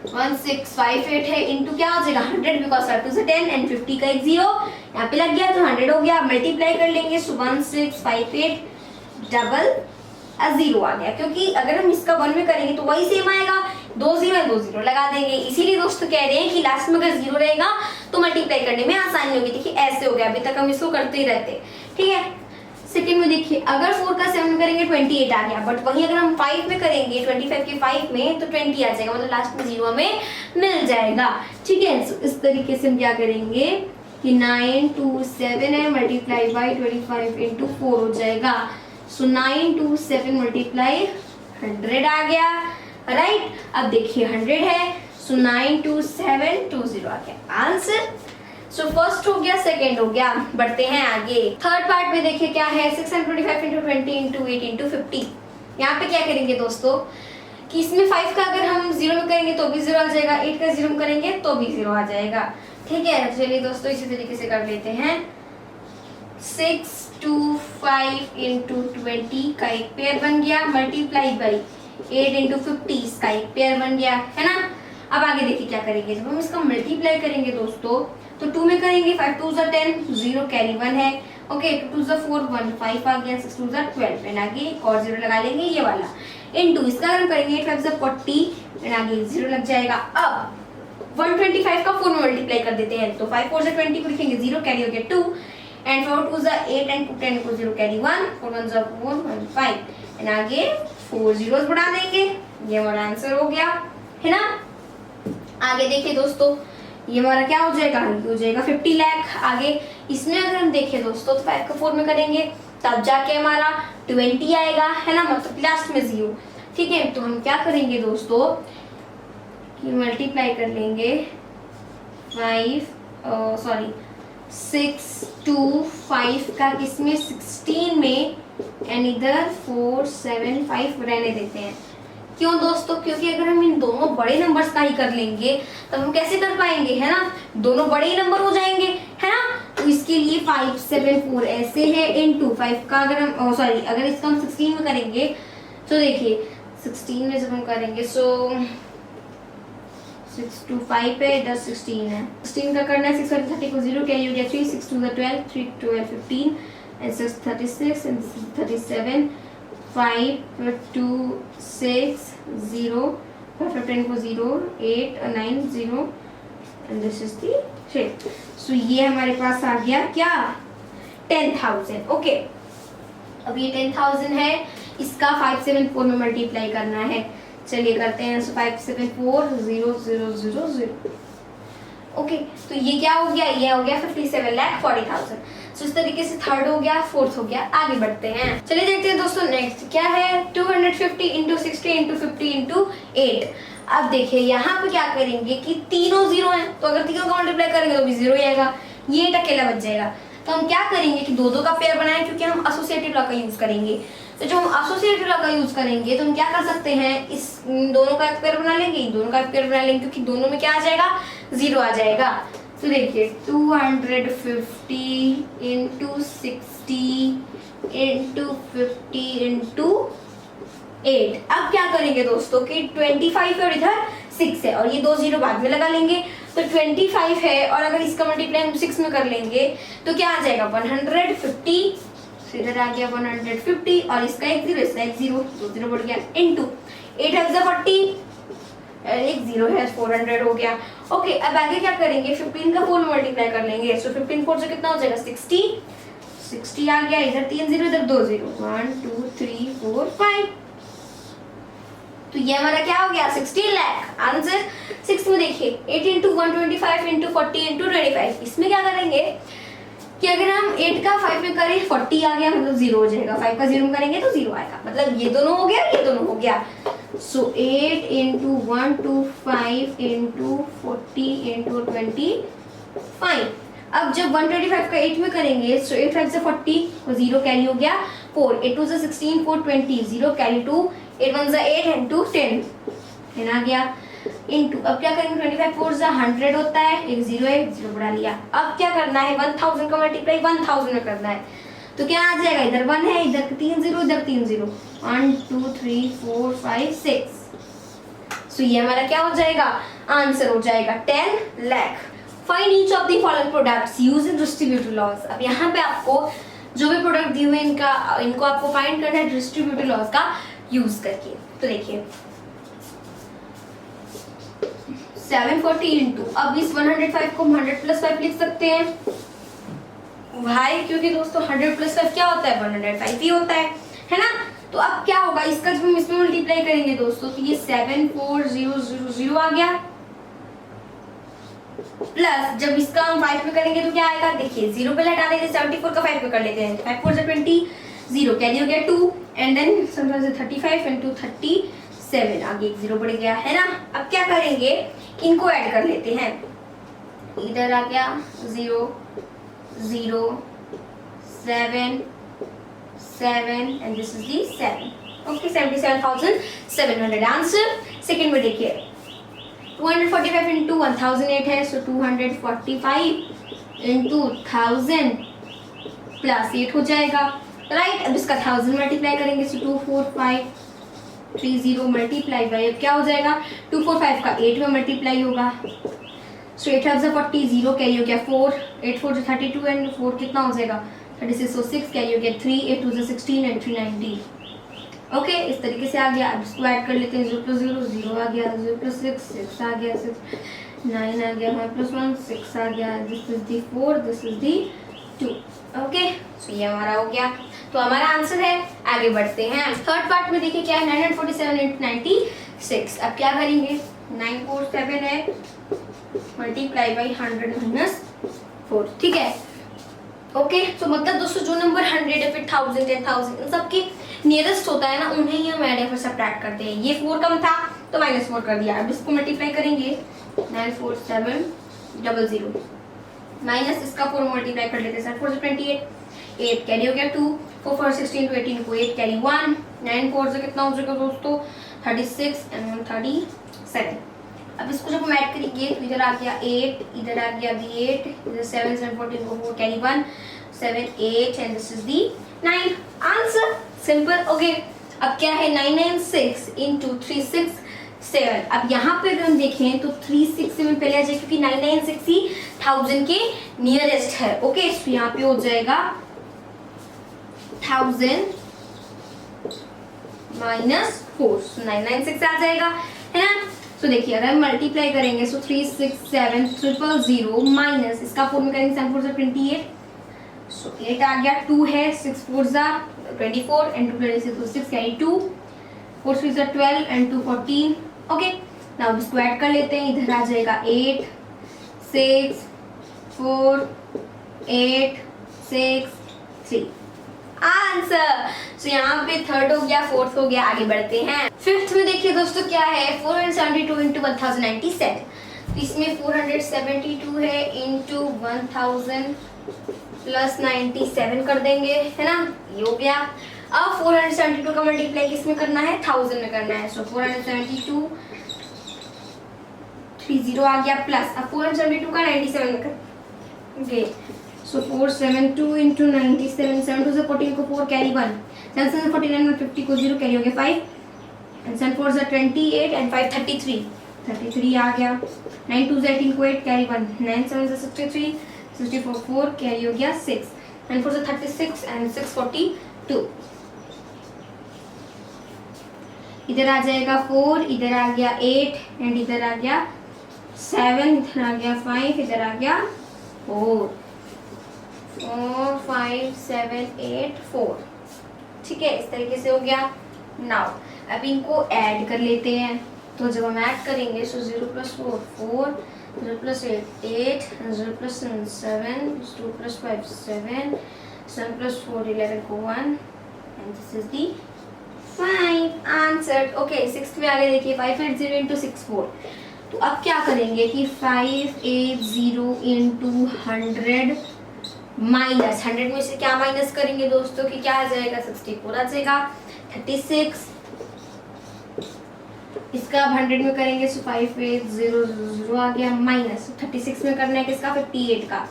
1658 है, इंटू क्या हो जाएगा 100, बिकॉज 5 2 10 एंड 50 का एक 0 यहाँ पे लग गया तो 100 हो गया। मल्टीप्लाई कर लेंगे, सो 1658 डबल 0 आ गया, क्योंकि अगर हम इसका 1 में करेंगे तो वही सेम आएगा, 2 0 है 2 0 लगा देंगे। इसीलिए दोस्तों कह रहे हैं कि लास्ट में अगर 0 रहेगा तो मल्टीप्लाई करने में आसानी होगी। देखिए ऐसे हो गया, अभी तक हम इसको करते ही रहते, ठीक है। सेकंड में देखिए, अगर 4 का 7 में करेंगे 28 आ गया, बट वहीं अगर हम 5 में करेंगे 25 के 5 में तो 20 आ जाएगा, मतलब लास्ट में 0 हमें मिल जाएगा, ठीक है। इस तरीके से हम क्या करेंगे कि 9 2 7 है मल्टीप्लाई बाई 25 × 4 हो जाएगा। सो 9 2 7 मल्टीप्लाई 100 आ गया, राइट। अब देखिए 100 है, सो 9 2 7 20 आ गया आंसर। सो फर्स्ट हो गया, सेकंड हो गया, बढ़ते हैं आगे। थर्ड पार्ट में देखिए क्या है, 625 × 20 × 8 × 50। यहाँ पे क्या करेंगे दोस्तों कि इसमें 5 का अगर हम 0 में करेंगे तो भी 0 आ जाएगा, 8 का 0 में करेंगे तो भी 0 आ जाएगा, ठीक है। चलिए दोस्तों इसी तरीके से कर लेते हैं। 625 × 20 का एक पेयर बन गया, मल्टीप्लाई बाई 8 × 50 इसका एक पेयर बन गया, है ना। अब आगे देखिए क्या करेंगे, जब हम इसका मल्टीप्लाई करेंगे दोस्तों तो 2 में करेंगे, 5 2 10 0 कैरी 1 है, ओके 2 2 4 1 5 आ गया, 6 2 12 एंड आगे एक और 0 लगा लेंगे ये वाला, इनटू इसका अगर हम करेंगे 8 5 40 एंड आगे 0 लग जाएगा। अब 125 का 4 में मल्टीप्लाई कर देते हैं, तो 5 4 20 को लिखेंगे, 0 कैरी हो गया 2 एंड 4 2 8 एंड 10 को 0 कैरी 1 4 1 4 1 5 एंड आगे 4 zeros बढ़ा देंगे, ये हमारा आंसर हो गया, है ना। आगे देखिए दोस्तों ये हमारा क्या हो जाएगा, हो जाएगा 50 लाख। आगे इसमें अगर हम देखें दोस्तों तो 5 का 4 में करेंगे तब जाके हमारा 20 आएगा, है ना, मतलब लास्ट में 0, ठीक है। तो हम क्या करेंगे दोस्तों कि मल्टीप्लाई कर लेंगे 6 2 5 का किसमें 16 में एंड इधर 4 7 5 रहने देते हैं। क्यों दोस्तों, क्योंकि अगर हम इन दोनों बड़े नंबर्स का ही कर लेंगे तब हम कैसे कर पाएंगे, है ना, दोनों बड़े ही नंबर हो जाएंगे, है ना। तो इसके लिए 5 7 4 ऐसे है, इनटू 5 का अगर हम अगर इसका हम 16 में करेंगे तो देखिए 16 में जब हम करेंगे 6 2 5 है, इधर 16 है, 16 का करना है 6 और 30 को 0 कैरी हो गया 3 6 2 12 3 12 15 एंड 6 36 एंड 37 5 2 6 0 5 10 को 0 8 9 0 and this is the shape. So ये हमारे पास आ गया क्या 10,000, ओके। अब ये 10,000 है, इसका 574 में मल्टीप्लाई करना है, चलिए करते हैं। सो 574 0 0 0 0, ओके। तो ये क्या हो गया, ये हो गया 57,40,000। सो इस तरीके से थर्ड हो गया, फोर्थ हो गया, आगे बढ़ते हैं। चलिए देखते हैं दोस्तों नेक्स्ट क्या है, 250 × 60 × 50 × 8। अब देखिए यहाँ पे क्या करेंगे कि तीनों 0 हैं, तो अगर तीनों का मल्टीप्लाई करेंगे तो भी 0 ही आएगा, ये 8 अकेला बच जाएगा। तो हम क्या करेंगे कि 2 2 का पेयर बनाएं, क्योंकि हम एसोसिएटिव लॉ का यूज करेंगे। तो जो हम एसोसिएटिव लॉ का यूज करेंगे तो हम क्या कर सकते हैं, इस दोनों का पेयर बना लेंगे, इन दोनों का पेयर बना लेंगे, क्योंकि दोनों में क्या आ जाएगा, 0 आ जाएगा। तो देखिए 250 इंटू 60 इंटू 50 इंटू 8। अब क्या करेंगे दोस्तों कि 25 और इधर 6 है और ये 2 0 बाद में लगा लेंगे, तो 25 है और अगर इसका मल्टीप्लाई हम 6 में कर लेंगे तो क्या आ जाएगा 150, इधर आ गया 150 और इसका एक 0, इसका एक 0, 2 0 बढ़ गया, इंटू 8 है 40, एक 0 है 400 हो गया। ओके, अब आगे क्या करेंगे, 15 का 4 मल्टीप्लाई कर लेंगे, सो 15 4 से कितना हो जाएगा 60 आ गया, इधर 3 0 इधर 2 0, 1 2 3 4 5, तो ये हमारा क्या हो गया 16 लाख। आंसर 6 में देखिए 8 इंटू 125 इंटू 40 इंटू 25, इसमें क्या करेंगे कि अगर हम 8 का 5 में करें 40 आ गया, मतलब 0 हो जाएगा, 5 का 0 में करेंगे तो 0 आएगा, मतलब ये दोनों हो गया, ये दोनों हो गया। सो 8 इंटू 125 इंटू 40 इंटू 25। अब जब 125 का 8 में करेंगे सो 8 5 से 40, तो 0 कैरी हो गया, 4 8 2 से 16 4 20, 0 कैरी 2, 8 1 से 8 एंड 2 10 आ गया, इनटू अब क्या करेंगे 25 4 से 100 होता है, एक 0 है, 0 बढ़ा लिया। अब क्या करना है 1000 का मल्टीप्लाई 1000 में करना है, तो क्या आ जाएगा, इधर 1 है, इधर 3 0, इधर 3 0, 1 2 3 4 5 6। सो ये हमारा क्या हो जाएगा, आंसर हो जाएगा 10 lakh. Find each of the following products using distributive laws. अब यहाँ पे आपको जो भी प्रोडक्ट दिए हुए इनको आपको फाइंड करना है डिस्ट्रीब्यूटिव लॉज का यूज करके। तो देखिए 740 इंटू, अब इस 105 को 100 प्लस 5 लिख सकते हैं भाई, क्योंकि दोस्तों 100 प्लस 5 क्या होता है 105 ही होता है ना। तो अब क्या होगा, इसका जब हम इसमें मल्टीप्लाई करेंगे दोस्तों तो ये 74000 आ गया, प्लस जब इसका हम 5 में करेंगे तो क्या आएगा, देखिए 0 पे हटा देते, 74 का 5 में कर लेते हैं, 5 4 से 20, 0 कैरी हो गया 2 एंड देन 35 इंटू 37, आगे एक 0 बढ़ गया है ना। अब क्या करेंगे, इनको ऐड कर लेते हैं, इधर आ गया 0 0 7 7 and this is the 7। Okay 77,700 answer. Second में देखिए 245 इंटू 1008 है, सो 245 इंटू 1000 प्लस 8 हो जाएगा, राइट। अब इसका 1000 मल्टीप्लाई करेंगे, सो 24530 मल्टीप्लाई बाई, अब क्या हो जाएगा 245 का 8 में मल्टीप्लाई होगा, सो 8 से 40, 0 कैरी हो गया 4, 8 4 से 32 एंड 4 कितना हो जाएगा 36, सो 6 कैरी हो गया 3, 8 2 से 16 एंड 3 90। ओके इस तरीके से आ गया। अब इसको ऐड कर लेते हैं, 0 प्लस 0 0 आ गया, 0 प्लस 6 6 आ गया, 6 9 आ गया, 5 प्लस 1 6 आ गया, this is the 4, this is the 2। Okay so ये हमारा हो गया, तो हमारा आंसर है। आगे बढ़ते हैं, थर्ड पार्ट में देखिए क्या है 947 इंटू 96। अब क्या करेंगे 947 है मल्टीप्लाई बाई 100 माइनस 4, ठीक है। ओके तो मतलब दोस्तों जो नंबर 100 है फिर 1000 10,000 इन सब के नियरेस्ट होता है ना, उन्हें ही हम ऐड या फिर सब्ट्रैक्ट करते हैं। ये 4 कम था तो -4 कर दिया। अब इसको मल्टीप्लाई करेंगे 94700 माइनस इसका 4 मल्टीप्लाई कर लेते हैं, 7 4 से 28, 8 कैरी हो गया 2, 4 4 16 to 18 को 8 कैरी 1, 9 4 से कितना हो जाएगा दोस्तों 36 एंड 37। अब इसको जब हम ऐड करेंगे तो इधर आ गया 8, इधर आ गया भी 8, इधर 7 7 14 को 4 carry 1, 7 8 and this is the 9। Answer simple. Okay अब क्या है 996 इंटू 367। अब यहाँ पे अगर हम देखें तो 367 पहले आ जाए, क्योंकि 996 ही 1000 के नियरेस्ट है। ओके तो यहाँ पे हो जाएगा 1000 माइनस 4, 996 आ जाएगा, है ना। तो देखिए अगर हम मल्टीप्लाई करेंगे सो 367,000 माइनस इसका 4 में करेंगे 7 4 से 28, सो 8 आ गया, 2 है 6 4 जा 24 एंड 2 26 तो 6 कैरी 2, 4 3 जा 12 एंड 2 14। ओके नाउ इसको ऐड कर लेते हैं, इधर आ जाएगा 8 6 4 8 6 3 आंसर। सो यहाँ पे थर्ड हो गया, फोर्थ हो गया। आगे बढ़ते हैं फिफ्थ में देखिए दोस्तों क्या है 472 इंटू 1097। तो इसमें 472 है इंटू 1000 प्लस 97 कर देंगे, है ना, ये हो गया। अब 472 का मल्टीप्लाई किसमें करना है, 1000 में करना है। सो 472 30 आ गया प्लस, अब 472 का 97 में करेंगे। सो 472 इंटू 97, 7 2 से 14 को 4 कैरी 1, 7 से 49 में 50 को 0 कैरी हो गया 5, एंड 7 4 से 28 एंड 5 33 आ गया। 9 2 से 18 को 8 कैरी 1, 9 7 से 63, 64 4 कैरी हो गया 6, 9 4 से 36 एंड 6 42। इधर आ जाएगा 4, इधर आ गया 8 एंड इधर आ गया 7, इधर आ गया 5, इधर आ गया 4, 4 5 7 8 4। ठीक है, इस तरीके से हो गया। नाउ अब इनको ऐड कर लेते हैं। तो जब हम ऐड करेंगे सो 0 + 4 4, 0 + 8 8, 0 + 7 7, 2 + 5 7, 7 + 4 11 को 1 and this is the 5 answer. Okay, 6th में आगे देखिए 580 इंटू 64। तो अब क्या करेंगे कि 580 इंटू 100 माइनस 100 में से क्या माइनस करेंगे दोस्तों कि क्या आ जाएगा, 64 आ जाएगा। 36 इसका अब 100 में करेंगे सो 5800 आ गया माइनस 36 में करना है किसका, 58 का।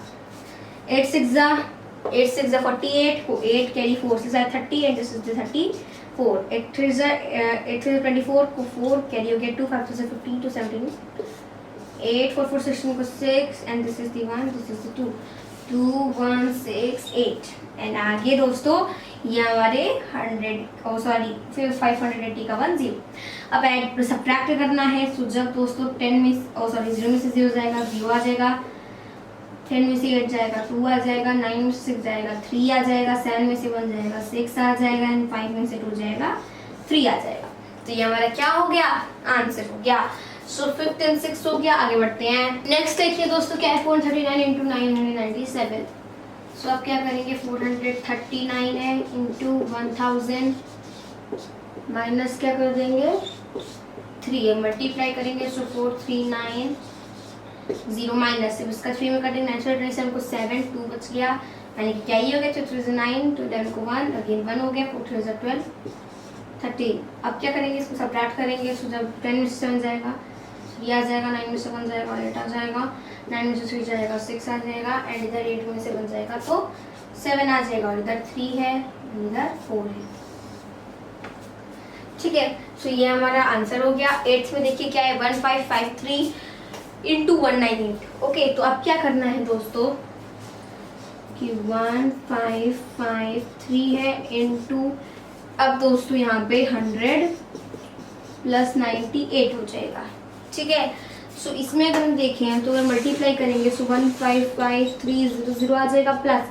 8 6 जा 48 को 8 कैरी 4 से 30 एंड दिस इज द 34। 8 3 जा 24 को 4 कैरी हो गया 2, 5 2 से 15 to 17, 8 4 4 16 को 6 and this is the 1, this is the 2, 2 1 6 8 and आगे दोस्तों ये हमारे फिर 580 का 1 0। अब ऐड सब्ट्रैक्ट करना है। सो जब दोस्तों 0 में से 0 जाएगा 0 आ जाएगा, 10 में से 8 जाएगा 2 आ जाएगा, 9 में से 6 जाएगा 3 आ जाएगा, 7 में से 1 जाएगा 6 आ जाएगा एंड 5 में से 2 जाएगा 3 आ जाएगा। तो ये हमारा क्या हो गया, आंसर हो गया। सो 5 10 6 हो गया। आगे बढ़ते हैं। नेक्स्ट देखिए दोस्तों क्या है, 439 इंटू 997। सो अब क्या करेंगे, 439 है इंटू 1000 माइनस क्या कर देंगे 3 है, मल्टीप्लाई करेंगे। सो 439 0 माइनस से इसका 3 में कटेंगे, 927 को 7 2 बच गया यानी कि क्या ही हो गया, 2 3 9 2 11 को 1 अगेन 1 हो गया, 4 3 12 13। अब क्या करेंगे, इसको सब्ट्रैक्ट करेंगे। सो जब 10 में से 7 जाएगा 3 आ जाएगा, 9 में से 1 जाएगा 8 आ जाएगा, 9 में से 3 जाएगा 6 आ जाएगा एंड इधर 8 में से 1 जाएगा तो 7 आ जाएगा और इधर 3 है इधर 4 है। ठीक है, सो ये हमारा आंसर हो गया। 8th में देखिए क्या है, 1553 इंटू 198। ओके, तो अब क्या करना है दोस्तों कि 1553 है इंटू, अब दोस्तों यहाँ पे 100 + 98 हो जाएगा। ठीक है, सो इसमें अगर हम देखें तो अगर मल्टीप्लाई करेंगे सो 155300 आ जाएगा प्लस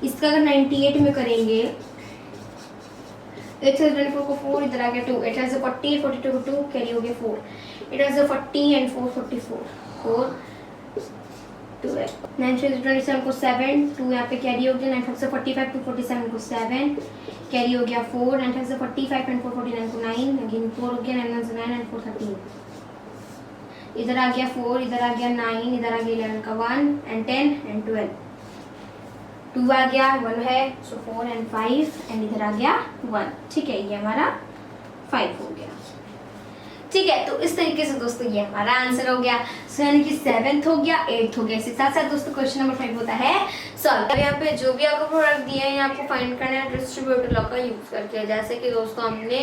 इसका अगर 98 में करेंगे 8 से 24 को 4 इधर आ गया 2, 8 से 40 42 को 2 कैरी हो गया 4, 8 से 40 एंड 4 44 4 2 है, 9 से 27 को 7 2 यहाँ पे कैरी हो गया, 9 से 45 to 47 को 7 कैरी हो गया 4, 9 से 45 एंड 4 49 को 9 अगेन 4 हो गया, 9 से 9 एंड 4 13 इधर आ गया 4 इधर आ गया 9 इधर आ गया 11 का 1 एंड 10 एंड 12 2 आ गया 1 है सो 4 एंड 5 एंड इधर आ गया 1। ठीक है, ये हमारा 5 हो गया। ठीक है, तो इस तरीके से दोस्तों ये हमारा आंसर हो गया। सो यानी कि 7th हो गया 8th हो गया। इसके साथ साथ दोस्तों क्वेश्चन नंबर 5 होता है सॉल्व। यहाँ पे जो भी आपको प्रोडक्ट दिया है आपको फाइंड करना है डिस्ट्रीब्यूटिव लॉ का यूज करके, जैसे कि दोस्तों हमने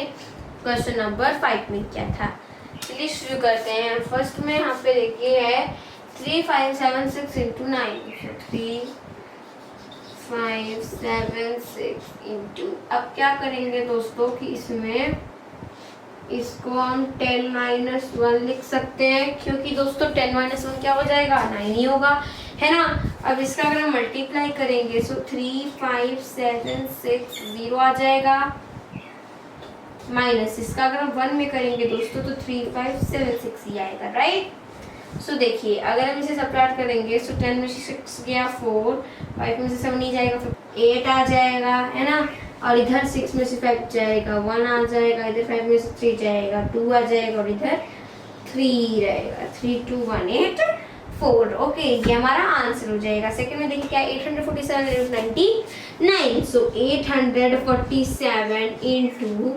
क्वेश्चन नंबर 5 में किया था। चलिए शुरू करते हैं। फर्स्ट में यहाँ पे देखिए है 3576 इंटू 9 3 5 7 6 इंटू, अब क्या करेंगे दोस्तों कि इसमें इसको हम 10 - 1 लिख सकते हैं क्योंकि दोस्तों 10 - 1 क्या हो जाएगा 9 ही होगा, है ना। अब इसका अगर हम मल्टीप्लाई करेंगे सो 3 5 7 6 0 आ जाएगा माइनस इसका अगर हम 1 में करेंगे दोस्तों तो 3 5 7 6 ही आएगा, राइट। सो देखिए अगर हम इसे सब्ट्रैक्ट करेंगे सो 10 में से 6 गया 4, 5 में से 7 नहीं जाएगा फिर 8 आ जाएगा, है ना। और इधर 6 में से 5 जाएगा 1 आ जाएगा, इधर 5 में से 3 जाएगा 2 आ जाएगा और इधर 3 रहेगा 3 2 1 8 4। ओके, ये हमारा आंसर हो जाएगा। सेकंड में देखिए क्या है, 847 into 99, सो 847 into,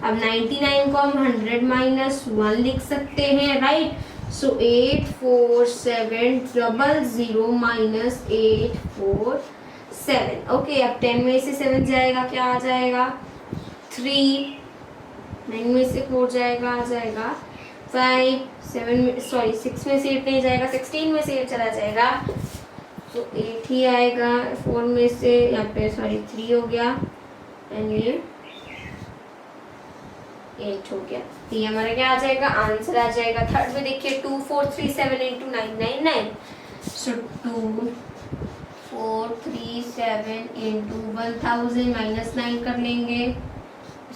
अब 99 को हम 100 माइनस 1 लिख सकते हैं, राइट। सो 84700 माइनस 847। ओके, अब 10 में से 7 जाएगा, क्या आ जाएगा 3, 9 में से 4 जाएगा, आ जाएगा 5, 7 में, सॉरी 6 में से 8 नहीं जाएगा, 16 में से 8 चला जाएगा, तो 8 ही आएगा। 4 में से यहाँ पे सॉरी 3 हो गया, एंड ये 8 हो गया। ये हमारा क्या आ जाएगा, आंसर आ जाएगा। थर्ड में देखिए 2437 into 999, सो 2437 into 1000 माइनस 9 कर लेंगे,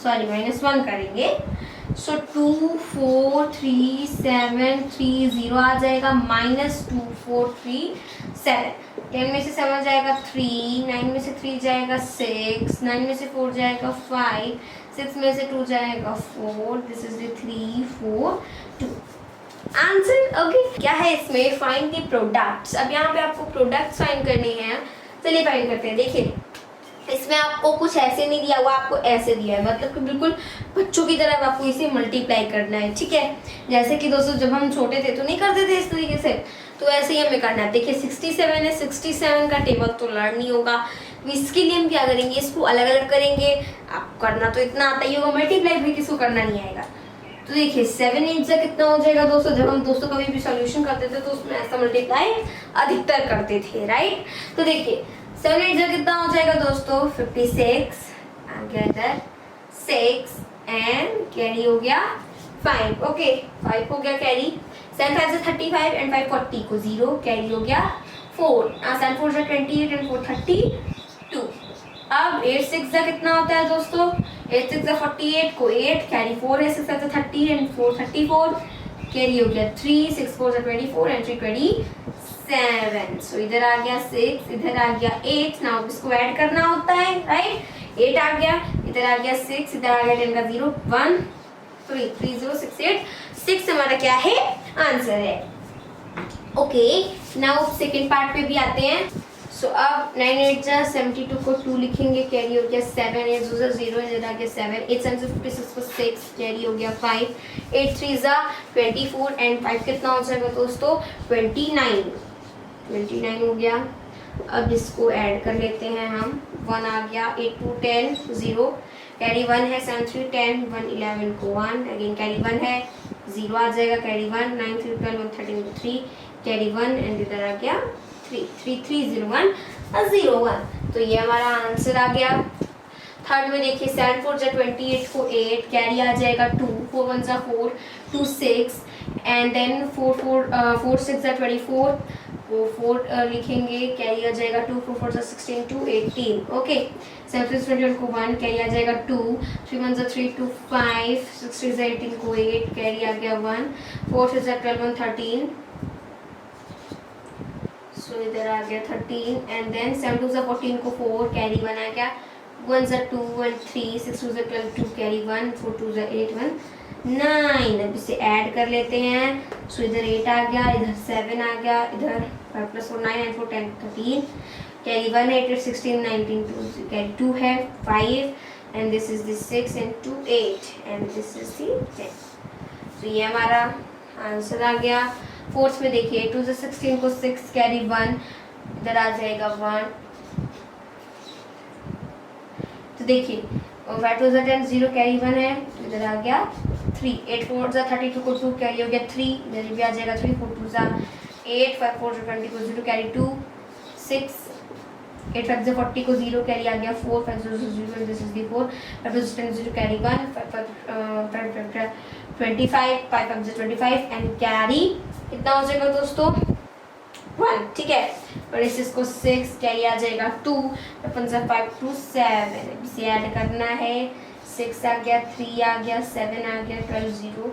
सॉरी माइनस 1 करेंगे, सो 243730 आ जाएगा, माइनस 2437। 10 में से 7 जाएगा 3, 9 में से 3 जाएगा 6, 9 में से 4 जाएगा 5, 6 में से 2 जाएगा 4, this is the 3 4 2 answer. Okay, क्या है इसमें, फाइंड द प्रोडक्ट्स। अब यहाँ पे आपको प्रोडक्ट्स फाइंड करने हैं, चलिए फाइंड करते हैं। देखिए इसमें आपको कुछ ऐसे नहीं दिया हुआ, आपको ऐसे दिया है, मतलब कि बिल्कुल बच्चों की तरह आपको इसे मल्टीप्लाई करना है, ठीक है। जैसे कि दोस्तों जब हम छोटे थे तो नहीं करते थे इस तरीके से, तो ऐसे ही हमें करना है। देखिए 67 है, 67 का टेबल तो लर्न नहीं होगा, इसके लिए हम क्या करेंगे, इसको अलग अलग करेंगे। आप करना तो इतना आता ही होगा, मल्टीप्लाई भी किसको करना नहीं आएगा। तो देखिए 7 8 से कितना हो जाएगा दोस्तों, जब हम दोस्तों कभी भी सॉल्यूशन करते थे तो उसमें ऐसा मल्टीप्लाई अधिकतर करते थे, राइट। तो देखिए 7 8 कितना हो जाएगा दोस्तों, 56 आ गया इधर 6 एंड कैरी हो गया 5। ओके 5 हो गया कैरी, 7 5 से 35 एंड 5 40 को 0, कैरी हो गया 4, 7 4 से 28 एंड 4 32। अब 8 6 का कितना होता है दोस्तों, 8 6 से 48 को 8, कैरी 4 है, 6 7 से 30 एंड 4 34, कैरी हो गया 3, 6 4 से 24 एंड 3 27। सो इधर आ गया 6, इधर आ गया 8, नाउ इसको ऐड करना होता है, राइट। 8 आ गया, इधर आ गया 6, इधर आ गया 10 का 0 1 3 3068, 6 हमारा क्या है, आंसर है। ओके, नाउ सेकंड पार्ट पे भी आते हैं। सो अब 9 8 जा 72 को 2 लिखेंगे, कैरी हो गया 7, 8 2 0, इधर आ गया 7, 8 7 से 56 को 6, कैरी हो गया 5, 8 3 जा 24 एंड 5 कितना हो जाएगा दोस्तों, 29 हो गया। अब इसको ऐड कर लेते हैं हम, 1 आ गया, 8 2 10 0, कैरी 1 है, 7 3 10 1 11 को 1, अगेन कैरी 1 है, 0 आ जाएगा, कैरी 1 9 3 12 1 13 को 3, कैरी 1 एंड इधर आ गया 3 3 3 0 1 0 1। तो ये हमारा आंसर आ गया। थर्ड में देखिए 7 4 जा 28 को 8, कैरी आ जाएगा 2, 4 1 जा 4 2 6 एंड देन 4 6 जा 24 को 4 लिखेंगे, कैरी आ जाएगा 2 4 4 जा 16 2 18। ओके 7 6 21 को 1, कैरी आ जाएगा 2, 3 1 जा 3 2 5, 6 3 जा 18 को 8, कैरी आ गया 1, 4 6 जा 12 1 13, सो इधर आ गया 13 एंड देन 7 2 जा 14 को 4, कैरी 1 आ गया, 1 जा 2 1 3, 6 2 जा 12 2, कैरी 1, 4 2 जा 8 1 9। अब इसे ऐड कर लेते हैं। सो इधर 8 आ गया, इधर 7 आ गया, इधर 5 + 4 9 and 4 10 13, कैरी 1 8 8 16 19 2, कैरी 2 है 5 and this is the 6 and 2 8 and this is the 10। तो ये हमारा आंसर आ गया। फोर्थ में देखिए 2 से 16 को 6, कैरी 1, इधर आ जाएगा 1। तो देखिए 5 2 से 10 0, कैरी 1 है, इधर आ गया 3, 8 4 से 32 को 2, कैरी हो गया 3, इधर भी आ जाएगा 3, 4 2 से 8, 5 4 से 20 को 0, कैरी 2, 6, 8 5 से 40 को 0, कैरी आ गया 4, 5 0 0 दिस इज द 4, 5 2 से 10 0, कैरी 1, 5 25, 5 5 से 25 एंड कैरी कितना हो जाएगा दोस्तों 1, ठीक है। 26 को 6, कैरी आ जाएगा 2, 5 से 5 2 7, इसे ऐड करना है, 6 आ गया, 3 आ गया, 7 आ गया, 12 0,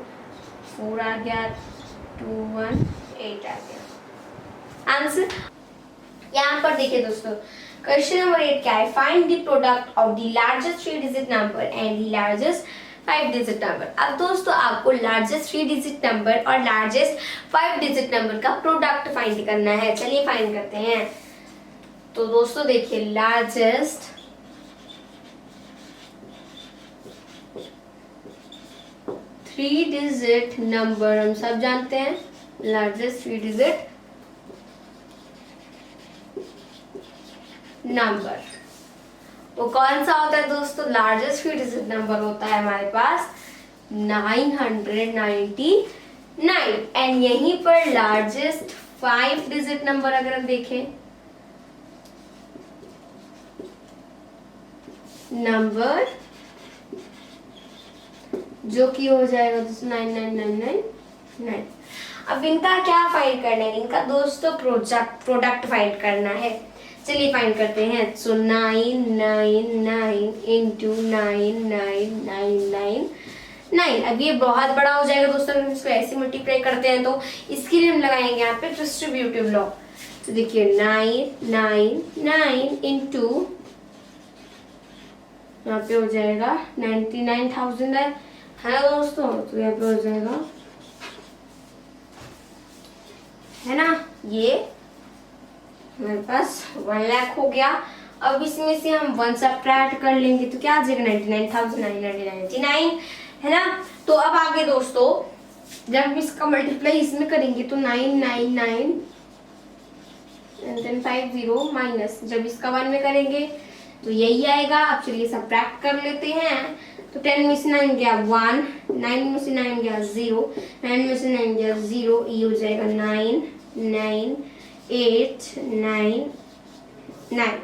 4 आ गया, 2 1 8 आ गया। आंसर यहाँ पर देखिए दोस्तों, क्वेश्चन नंबर 8 क्या है, find the product of the largest 3 digit number and the largest 5 digit number. अब दोस्तों आपको लार्जेस्ट 3 डिजिट नंबर और लार्जेस्ट 5 डिजिट नंबर का प्रोडक्ट फाइंड करना है। चलिए फाइंड करते हैं। तो दोस्तों देखिए, लार्जेस्ट 3 डिजिट नंबर हम सब जानते हैं, लार्जेस्ट 3 डिजिट नंबर वो कौन सा होता है दोस्तों? लार्जेस्ट 3 डिजिट नंबर होता है हमारे पास 999। एंड यहीं पर लार्जेस्ट 5 डिजिट नंबर अगर हम देखें, नंबर जो कि हो जाएगा दोस्तों 99999। अब इनका क्या फाइंड करना है? इनका दोस्तों प्रोडक्ट फाइंड करना है। चलिए फाइंड करते हैं। सो 999 इंटू 9999। अब ये बहुत बड़ा हो जाएगा दोस्तों, अगर हम इसको ऐसे मल्टीप्लाई करते हैं तो इसके लिए हम लगाएंगे यहाँ पे डिस्ट्रीब्यूटिव लॉ। तो देखिए 999 इंटू यहाँ पे हो जाएगा 99,000 है ना दोस्तों, तो यहाँ पे हो जाएगा, है ना, ये हमारे पास 1 लाख हो गया। अब इसमें से हम 1 सब्ट्रैक्ट कर लेंगे तो क्या आ जाएगा? 99,999, है ना। तो अब आगे दोस्तों जब हम इसका मल्टीप्लाई इसमें करेंगे तो 999 एंड देन 50 माइनस, जब इसका 1 में करेंगे तो यही आएगा। अब चलिए सब्ट्रैक्ट कर लेते हैं। तो 10 में से 9 गया 1, 9 में से 9 गया 0, 9 में से 9 गया 0, ये हो जाएगा 99899।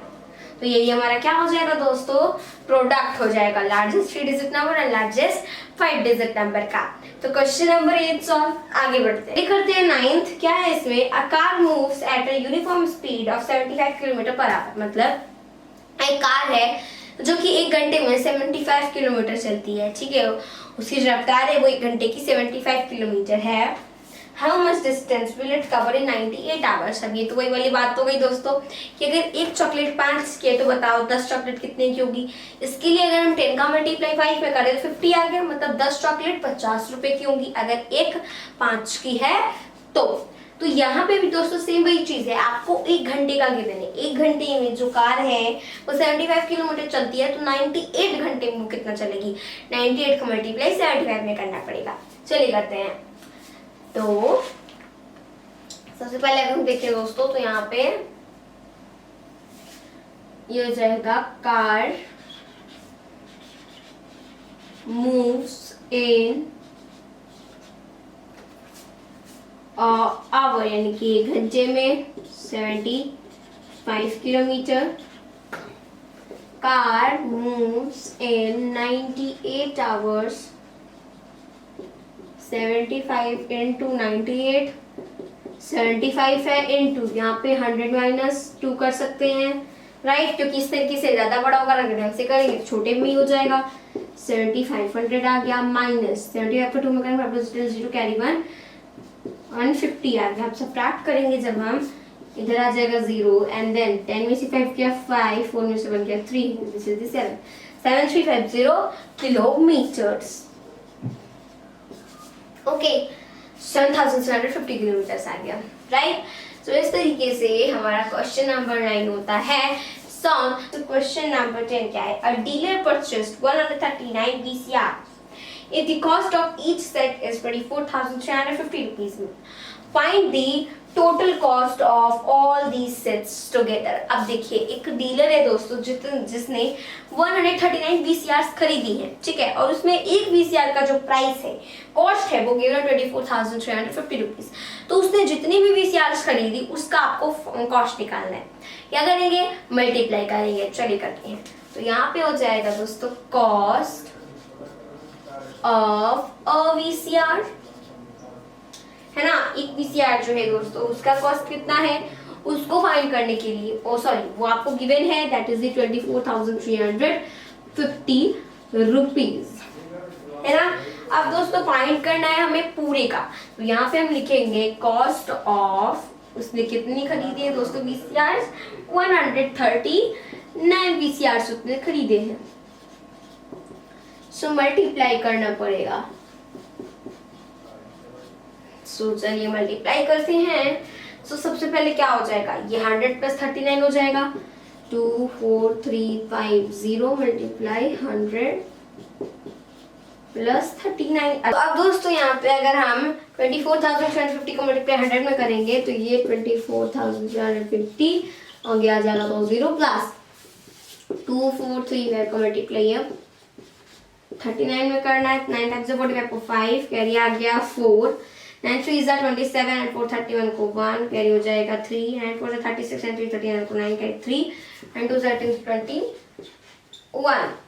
तो यही हमारा क्या हो जाएगा दोस्तों? प्रोडक्ट हो जाएगा लार्जेस्ट 3 डिजिट नंबर और लार्जेस्ट 5 डिजिट नंबर का। तो क्वेश्चन नंबर 8 सॉल्व। आगे बढ़ते हैं, करते हैं 9th। क्या है इसमें? A car moves at a uniform speed of 75 kilometre per hour. मतलब एक कार है जो कि 1 घंटे में 75 किलोमीटर चलती है, ठीक है। उसकी जो रफ्तार है वो 1 घंटे की 75 किलोमीटर है। How much distance will it cover in 98 hours. अब ये तो वही वाली बात हो गई दोस्तों कि अगर एक चॉकलेट 5 की है तो बताओ 10 चॉकलेट कितने की होगी। इसके लिए अगर हम 10 का मल्टीप्लाई 5 में करें तो 50 आ गया, मतलब 10 चॉकलेट 50 रुपए की होंगी अगर एक 5 की है तो यहाँ पे भी दोस्तों सेम वही चीज है, आपको 1 घंटे का गिवन है। 1 घंटे में जो कार है वो 75 किलोमीटर चलती है, तो 98 घंटे में वो कितना चलेगी? 98 का मल्टीप्लाई 75 में करना पड़ेगा। चलिए करते हैं। तो सबसे पहले अगर हम देखें दोस्तों तो यहाँ पे ये हो जाएगा कार मूव्स इन आवर, यानी कि 1 घंटे में 75 kilometre. Car moves in 98 hours, 75 into 98, 75 है इंटू यहाँ पे 100 माइनस 2 कर सकते हैं, राइट, क्योंकि इस तरीके से ज्यादा बड़ा होगा, अगर हमसे करेंगे छोटे में ही हो जाएगा। 7500 आ गया माइनस 75 पर 2 में करेंगे 0 कैरी 150 आ गया। अब सब्ट्रैक्ट करेंगे जब हम, इधर आ जाएगा 0 एंड देन 10 में से 5 किया 5, 4 में से 1 किया 3, this is 7, 7350 kilometres. Okay, 7750 kilometres आ गया, राइट। तो इस तरीके से हमारा क्वेश्चन नंबर 9 होता है सॉल्व। तो क्वेश्चन नंबर 10 क्या है? अ dealer purchased 139 VCR if the cost of each set is 24,350 rupees. Find the total cost of all these sets together. अब देखिए एक डीलर है दोस्तों जिसने 139 VCRs खरीदी है, ठीक है, और उसमें एक VCR का जो प्राइस है, कॉस्ट है, वो गिवन 24,350 रुपीज। तो उसने जितनी भी VCRs खरीदी उसका आपको कॉस्ट निकालना है। क्या करेंगे? मल्टीप्लाई करेंगे। चलिए करते हैं। तो यहाँ पे हो जाएगा दोस्तों कॉस्ट ऑफ अ VCR, है ना। एक VCR जो है दोस्तों उसका कॉस्ट कितना है उसको फाइंड करने के लिए, वो आपको गिवन है, दैट इज 24,350 रुपीज, है ना। अब दोस्तों फाइंड करना है हमें पूरे का, तो यहाँ पे हम लिखेंगे कॉस्ट ऑफ, उसने कितनी खरीदी है दोस्तों VCR? 139 VCR उसने खरीदे हैं। सो मल्टीप्लाई करना पड़ेगा। सो चलिए मल्टीप्लाई करते हैं। सो सबसे पहले क्या हो जाएगा, ये 100 प्लस 39 हो जाएगा। 2 4 3 5 0 मल्टीप्लाई 100 प्लस 39। तो अब दोस्तों यहाँ पे अगर हम 24,750 को मल्टीप्लाई 100 में करेंगे तो ये 24,750 आगे आ जाएगा तो 0 प्लस 2 4 3 को मल्टीप्लाई अब 39 में करना है। 9 टाइम्स 45 को 5 कैरी आ गया 4, 9 3 is 27 एंड 4 31 को 1 कैरी हो जाएगा 3 एंड 4 36 एंड 3 39 को 9 कैरी 3 एंड 2 21।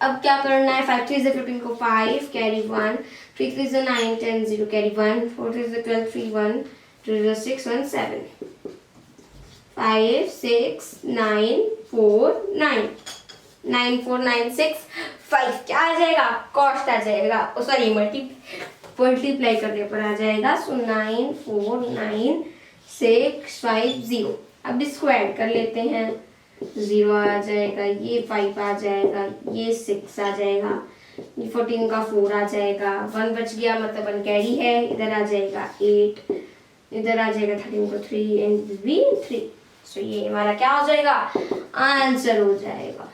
अब क्या करना है, 5 3 15 को 5 कैरी 1, 3 3 9 10 0 कैरी 1, 4 3 12 3 1, 2 6 1 7, 5 6 9 4 9 9 4 9 6 5 क्या आ जाएगा, कॉस्ट आ जाएगा, सॉरी मल्टीप्लाई करने पर आ जाएगा। सो 9 4 9 6 5 0। अब इसको ऐड कर लेते हैं, 0 आ जाएगा, ये 5 आ जाएगा, ये 6 आ जाएगा, ये 14 का 4 आ जाएगा, 1 बच गया मतलब 1 कैरी है, इधर आ जाएगा 8, इधर आ जाएगा 13 को 3 एंड भी 3। सो ये हमारा क्या हो जाएगा, आंसर हो जाएगा।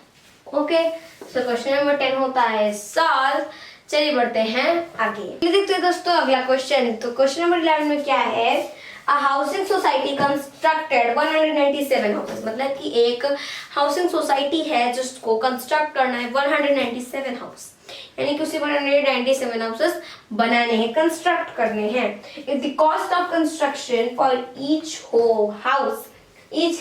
ओके, सो क्वेश्चन नंबर 10 होता है सॉल्व। चलिए बढ़ते हैं आगे। देखते हैं दोस्तों अगला क्वेश्चन। तो क्वेश्चन नंबर 11 में क्या है, A housing society constructed 197 houses, मतलब कि एक हाउसिंग सोसाइटी है जिसको कंस्ट्रक्ट करना है 197 हाउस, यानी कि उसे 197 हाउसेस बनाने हैं, कंस्ट्रक्ट करने हैं। If the cost of construction for each house is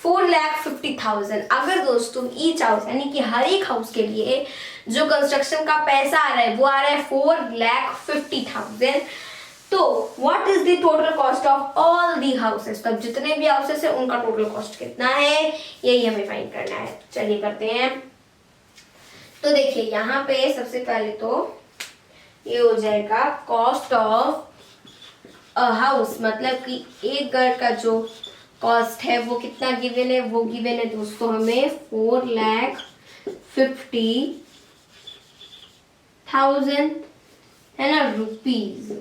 4,50,000। अगर दोस्तों ईच हाउस यानी कि हर एक हाउस के लिए जो कंस्ट्रक्शन का पैसा आ रहा है वो आ रहा है 4,50,000, तो what is the total cost of all the houses, तब जितने भी हाउसेस है उनका टोटल कॉस्ट कितना है, यही हमें फाइंड करना है। चलिए करते हैं। तो देखिए यहाँ पे सबसे पहले तो ये हो जाएगा कॉस्ट ऑफ अ हाउस, मतलब कि एक घर का जो कॉस्ट है वो कितना गिवन है, वो गिवन है दोस्तों हमें 4,50,000 है ना रुपीज।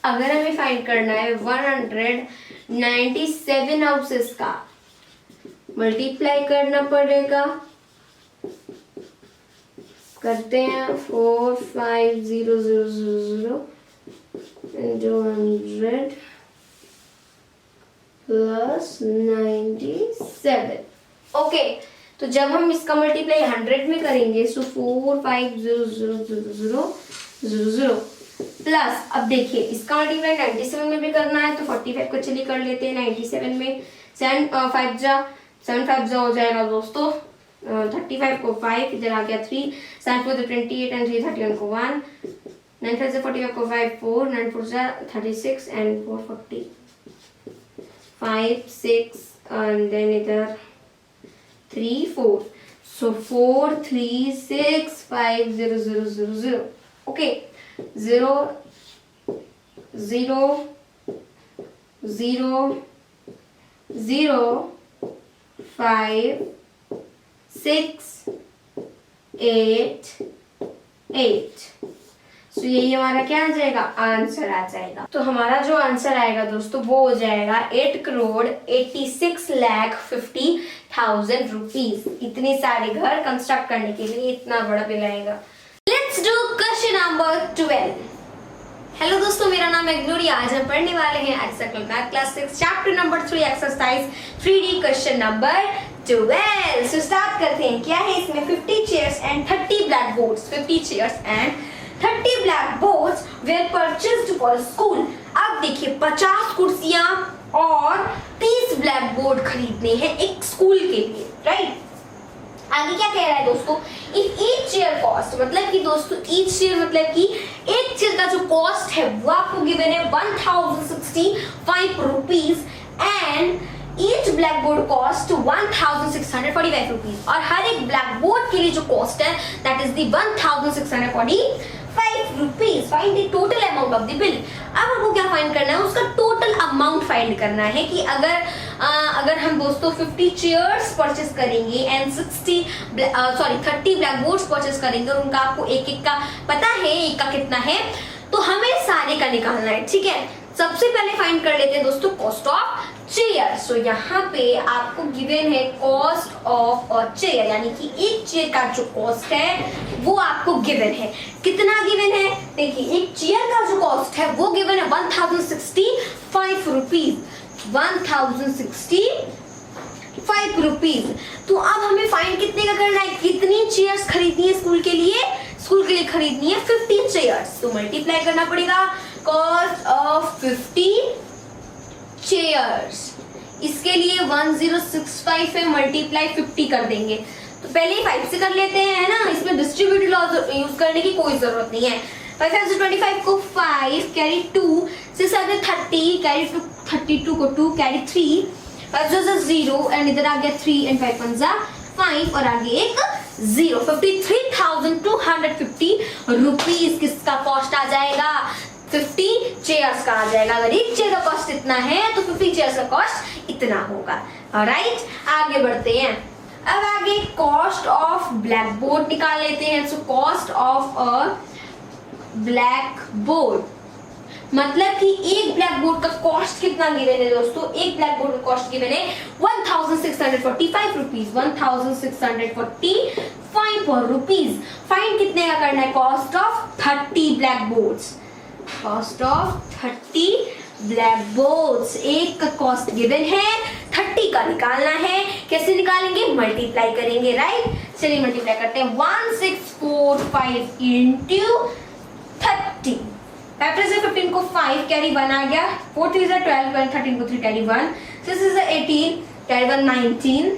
अगर हमें फाइंड करना है 197 हाउसेस का, मल्टीप्लाई करना पड़ेगा। करते हैं 4,5,0,0,0 into 100 प्लस 97। ओके, तो जब हम इसका मल्टीप्लाई 100 में करेंगे तो 4,5,0,0,0,0 प्लस, अब देखिए इसका मल्टीप्लाई 97 में भी करना है तो 45 को चलिए कर लेते हैं 97 में। 7 5 जा हो जाएगा दोस्तों 35 को 5, इधर आ गया 3, 7 4 28 एंड 3 31 को 1, 9 5 45 को 5 4, 9 4 36 एंड 4 40, 5 6 एंड देन इधर 3 4। सो 4 3 6 5 0 0 0 0। ओके, 0 0 0 0 5 6 8 8। सो यही हमारा क्या आ जाएगा, आंसर आ जाएगा। तो हमारा जो आंसर आएगा दोस्तों वो हो जाएगा 8,86,50,000 रुपीज। इतनी सारे घर कंस्ट्रक्ट करने के लिए इतना बड़ा बिल आएगा। Let's do question number 12। Hello दोस्तों, मेरा नाम है ग्लोरी। आज हम पढ़ने वाले हैं exercise math class 6 chapter number 3 exercise 3D question number 12। So start करते हैं। क्या है इसमें, 50 chairs and 30 blackboards. 50 chairs and 30 blackboards were purchased for school. अब देखिए 50 कुर्सियां और 30 ब्लैक बोर्ड खरीदने हैं एक स्कूल के लिए, राइट। आगे क्या कह रहा है दोस्तों, इफ ईच चेयर कॉस्ट, मतलब कि दोस्तों ईच चेयर मतलब कि एक चेयर का जो कॉस्ट है वो आपको गिवन है 1,065 rupees and each black board cost 1,645 rupees, और हर एक ब्लैक बोर्ड के लिए जो कॉस्ट है that is the 1,645 5 rupees. Find the total amount of the bill. अब हमको क्या फाइंड करना है, उसका टोटल अमाउंट फाइंड करना है कि अगर हम दोस्तों 50 चेयर्स परचेस करेंगे एंड 30 ब्लैक बोर्ड्स परचेस करेंगे और उनका आपको एक एक का पता है, एक का कितना है, तो हमें सारे का निकालना है। ठीक है, सबसे पहले फाइंड कर लेते हैं दोस्तों कॉस्ट ऑफ चेयर। सो यहाँ पे आपको गिवन है कॉस्ट ऑफ अ चेयर, यानी कि एक चेयर का जो कॉस्ट है वो आपको गिवन है। कितना गिवन है, देखिए एक चेयर का जो कॉस्ट है वो गिवन है 1065 रुपीज, 1065 रुपीज। तो अब हमें फाइंड कितने का करना है, कितनी चेयर्स खरीदनी है स्कूल के लिए, स्कूल के लिए खरीदनी है 50 चेयर्स। तो मल्टीप्लाई करना पड़ेगा कॉस्ट ऑफ 50 चेयर्स। इसके लिए 1065 है, मल्टीप्लाई 50 कर देंगे। तो पहले ही 5 से कर लेते हैं, है ना, इसमें डिस्ट्रीब्यूटिव लॉ यूज करने की कोई जरूरत नहीं है। 5 से 25 को 5 कैरी 2, 6 आगे 30 कैरी 2, 32 को 2 कैरी 3, 5 से 0 एंड इधर आ गया 3 एंड 5 पंजा 5 और आगे एक 0। 53,250 रुपीज किसका कॉस्ट आ जाएगा, 50 चेयर्स का आ जाएगा। अगर एक चेयर का कॉस्ट इतना है तो 50 चेयर्स का कॉस्ट इतना होगा। ऑलराइट, आगे बढ़ते हैं। अब आगे कॉस्ट ऑफ ब्लैक बोर्ड निकाल लेते हैं। So cost of a black board, मतलब कि एक ब्लैक बोर्ड का कॉस्ट कितना गिवन है दोस्तों, एक ब्लैक बोर्ड का कॉस्ट गिवन है 1645 रुपीज, 1645 रुपीज। फाइंड कितने का करना है, cost of 30 black boards, cost of 30 black boards. एक का कॉस्ट गिवन है, 30 का निकालना है। कैसे निकालेंगे, मल्टीप्लाई करेंगे, राइट। चलिए मल्टीप्लाई करते हैं, 1645 इंटू 30। 5 से 15 को 5 कैरी 1 आ गया, 4 3 से 12 1 13 को 3 कैरी 1, 6 से 18 कैरी 1 19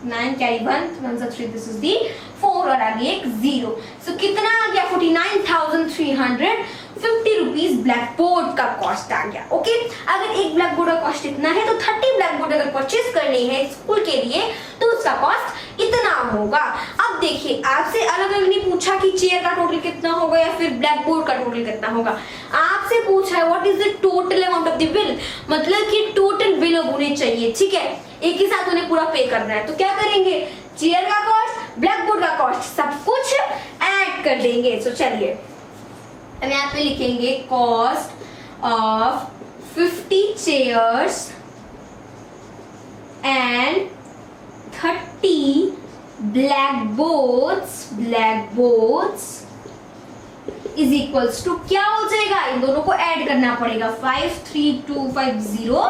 9 कैरी 1 1 से 3 दिस इज दी 4 और आगे एक 0। सो कितना आ गया 49,350 रुपीज ब्लैक बोर्ड का कॉस्ट आ गया। ओके, अगर एक ब्लैक बोर्ड का कॉस्ट इतना है तो 30 ब्लैक बोर्ड अगर परचेज करनी है स्कूल के लिए तो उसका कॉस्ट इतना होगा। अब देखिए आपसे अलग अलग नहीं पूछा कि चेयर का टोटल कितना होगा या फिर ब्लैक बोर्ड का टोटल कितना होगा, आपसे पूछा है what is the total amount of the bill, मतलब कि टोटल बिल होने चाहिए। ठीक है, एक ही साथ उन्हें पूरा पे करना है। तो क्या करेंगे, चेयर का कॉस्ट, ब्लैक बोर्ड का कॉस्ट सब कुछ ऐड कर देंगे। तो चलिए हम यहाँ पे लिखेंगे cost of 50 chairs and 30 blackboards is equals to क्या हो जाएगा, इन दोनों को ऐड करना पड़ेगा। 53250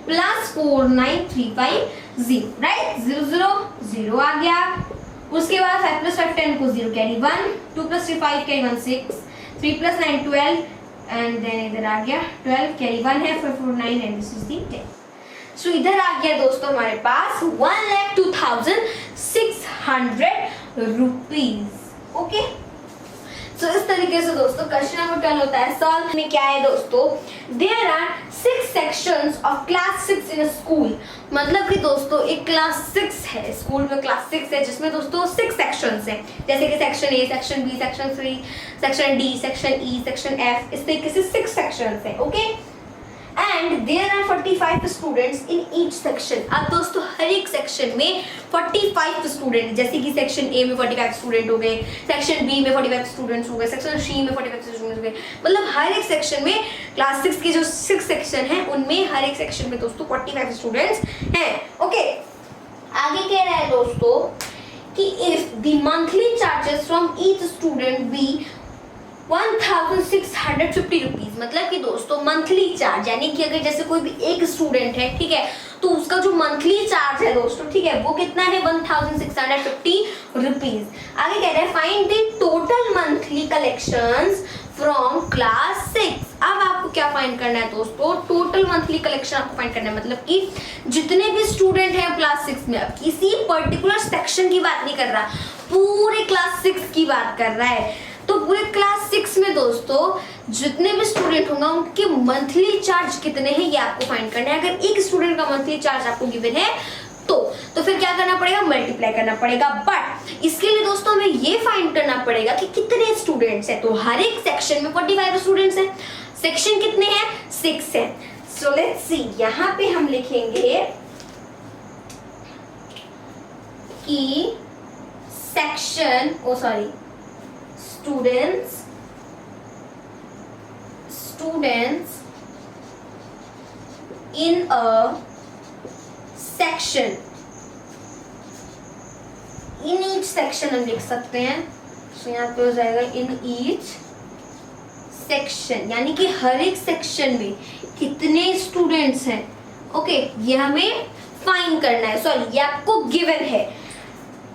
प्लस 4935 राइट, 0 0 0 आ गया। उसके बाद 5 प्लस 5 10 को 0 carry 1, 2 plus 3 5 carry 1 6, 3 plus 9 12 and then इधर आ गया 12 कैरी 1 है 4 4 9 एंड दिस इज द 10। सो इधर आ गया दोस्तों हमारे पास 1,02,600 रुपीज। ओके, सो इस तरीके से दोस्तों क्वेश्चन नंबर 12 होता है। सॉल्व में क्या है दोस्तों, there are 6 sections of class 6 in school, मतलब कि दोस्तों एक क्लास 6 है, स्कूल में क्लास 6 है जिसमें दोस्तों 6 सेक्शंस हैं, जैसे कि section A, section B, section 3, section D, section E, section F, इस तरीके से 6 सेक्शंस हैं। Okay, and there are 45 students in each section. अब दोस्तों हर एक सेक्शन में 45 स्टूडेंट, जैसे कि सेक्शन ए में 45 स्टूडेंट हो गए, सेक्शन बी में 45 स्टूडेंट्स हो गए, सेक्शन सी में 45 स्टूडेंट्स हो गए, मतलब हर एक सेक्शन में क्लास 6 के जो 6 सेक्शन हैं उनमें हर एक सेक्शन में दोस्तों 45 स्टूडेंट्स हैं। ओके, आगे कह रहा है दोस्तों कि if the monthly charges from each student be 1,650 rupees, मतलब कि दोस्तों मंथली चार्ज, यानी कि अगर जैसे कोई भी एक स्टूडेंट है, ठीक है, तो उसका जो मंथली चार्ज है दोस्तों, ठीक है, वो कितना है 1,650 रुपीज। आगे कह रहा है find the total monthly collections from class 6। अब आपको क्या फाइंड करना है दोस्तों, टोटल मंथली कलेक्शन आपको फाइंड करना है, मतलब कि जितने भी स्टूडेंट हैं क्लास 6 में, अब किसी पर्टिकुलर सेक्शन की बात नहीं कर रहा, पूरे क्लास 6 की बात कर रहा है। तो पूरे क्लास 6 में दोस्तों जितने भी स्टूडेंट होंगे उनके मंथली चार्ज कितने हैं ये आपको फाइंड करना है। अगर एक स्टूडेंट का मंथली चार्ज आपको गिवन है तो फिर क्या करना पड़ेगा, मल्टीप्लाई करना पड़ेगा। बट इसके लिए दोस्तों हमें ये फाइंड करना पड़ेगा कि कितने स्टूडेंट्स हैं। तो हर एक सेक्शन में 45 स्टूडेंट्स हैं। सेक्शन कितने हैं, 6 हैं। सो लेट्स सी, यहाँ पे हम लिखेंगे कि section students in a section, in each section हम लिख सकते हैं। तो यहाँ पे हो जाएगा in each section, यानी कि हर एक सेक्शन में कितने स्टूडेंट्स हैं। ओके, ये हमें फाइंड करना है, सॉरी ये आपको गिवन है।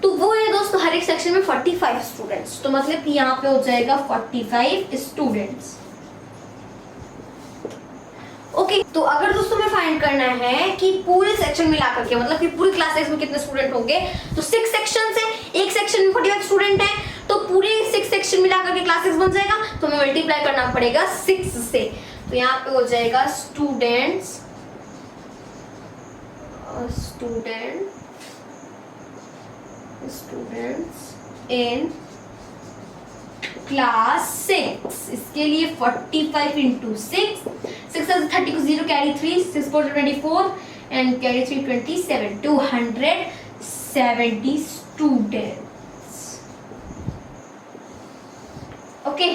तो वो है दोस्तों हर एक सेक्शन में 45 स्टूडेंट्स। तो मतलब कि यहाँ पे हो जाएगा 45 स्टूडेंट्स। ओके, तो अगर दोस्तों में फाइंड करना है कि पूरे सेक्शन मिला करके, मतलब कि पूरी क्लासेस में कितने स्टूडेंट होंगे, तो 6 सेक्शंस हैं, एक सेक्शन में 45 स्टूडेंट हैं, तो पूरे 6 सेक्शन मिला करके क्लासेस बन जाएगा। तो हमें मल्टीप्लाई करना पड़ेगा 6 से। तो यहाँ पे हो जाएगा स्टूडेंट्स इन क्लास 6। इसके लिए 45 इंटू 6 30 को 0 carry 3, 6 4 24 and carry 3 27, 270 students. Okay,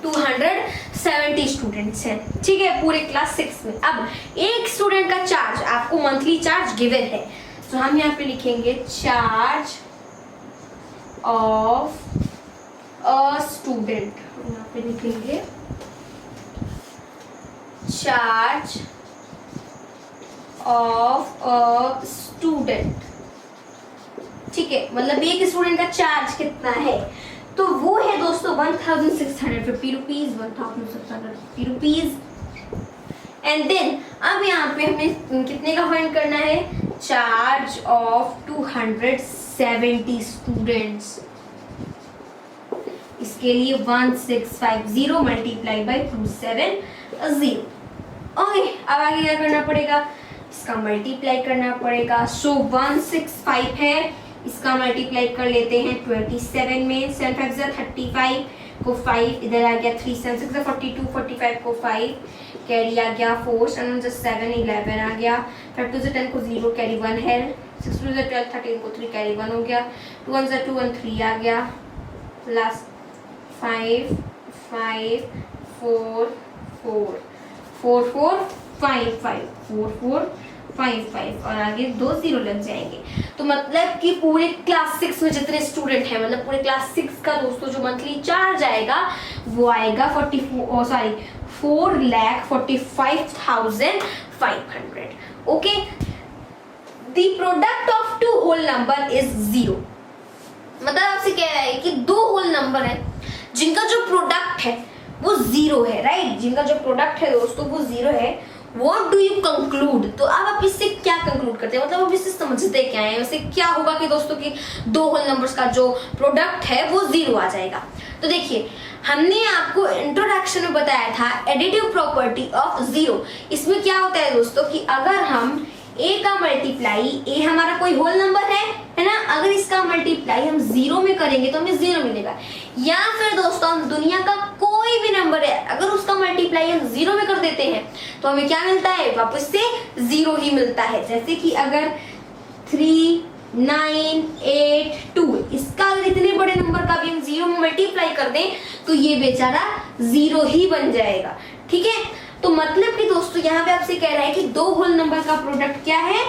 270 students हैं, ठीक है, पूरे क्लास 6 में। अब एक स्टूडेंट का चार्ज, आपको मंथली चार्ज गिवन है, तो हम यहाँ पे लिखेंगे चार्ज ऑफ अ स्टूडेंट। यहाँ पे लिखेंगे चार्ज ऑफ अ स्टूडेंट, ठीक है, मतलब एक स्टूडेंट का चार्ज कितना है, तो वो है दोस्तों 1650 रुपीज, 1650 रुपीज। एंड देन अब यहाँ पे हमें कितने का फाइंड करना है, चार्ज ऑफ 270 स्टूडेंट्स। इसके लिए 1650 मल्टीप्लाई बाई 270। ओके, अब आगे क्या करना पड़ेगा, इसका मल्टीप्लाई करना पड़ेगा। सो 165 है, इसका मल्टीप्लाई कर लेते हैं 27 में। 7 5 35 को 5 इधर आ गया, 3 7 6 42, 45 को 5 कैरी आ गया, 4 7 7 11 आ गया, 5 2 10 को 0 कैरी 1 है, 6 2 12 13 को 3 कैरी 1 हो गया, 2 1 2 1 3 आ गया, प्लस 5 5 4 4 4 4 5 5 4 4 5 5 और आगे 2 0 लग जाएंगे। तो मतलब कि पूरे क्लास 6 में जितने स्टूडेंट हैं, मतलब पूरे क्लास 6 का दोस्तों जो मंथली चार्ज आएगा वो आएगा 4,45,500। Okay, the product of two whole number is 0। मतलब आपसे कह रहा है कि 2 होल नंबर है जिनका जो प्रोडक्ट है वो 0 है, राइट, जिनका जो प्रोडक्ट है दोस्तों वो 0 है। What do you conclude? तो अब आप इससे क्या कंक्लूड करते हैं, मतलब आप इससे समझते क्या है, वैसे क्या होगा कि दोस्तों कि 2 होल नंबर्स का जो प्रोडक्ट है वो 0 आ जाएगा। तो देखिए, हमने आपको इंट्रोडक्शन में बताया था एडिटिव प्रॉपर्टी ऑफ 0। इसमें क्या होता है दोस्तों कि अगर हम a का मल्टीप्लाई, a हमारा कोई होल नंबर है ना, अगर इसका मल्टीप्लाई हम 0 में करेंगे तो हमें 0 मिलेगा। या फिर दोस्तों हम दुनिया का कोई भी नंबर है, अगर उसका मल्टीप्लाई हम 0 में कर देते हैं तो हमें क्या मिलता है, वापस से 0 ही मिलता है। जैसे कि अगर 3 9 8 2, इसका अगर इतने बड़े नंबर का भी हम 0 में मल्टीप्लाई कर दें तो ये बेचारा 0 ही बन जाएगा, ठीक है। तो मतलब कि दोस्तों यहाँ पे आपसे कह रहा है कि 2 होल नंबर का प्रोडक्ट क्या है,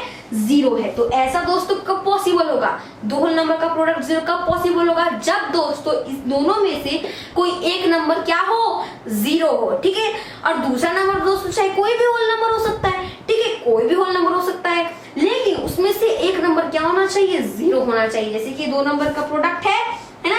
0 है। तो ऐसा दोस्तों कब पॉसिबल होगा, 2 होल नंबर का प्रोडक्ट 0 कब पॉसिबल होगा, जब दोस्तों इस दोनों में से कोई एक नंबर क्या हो, 0 हो, ठीक है। और दूसरा नंबर दोस्तों चाहे कोई भी होल नंबर हो सकता है, ठीक है, कोई भी होल नंबर हो सकता है, लेकिन उसमें से एक नंबर क्या होना चाहिए, 0 होना चाहिए। जैसे कि 2 नंबर का प्रोडक्ट है ना,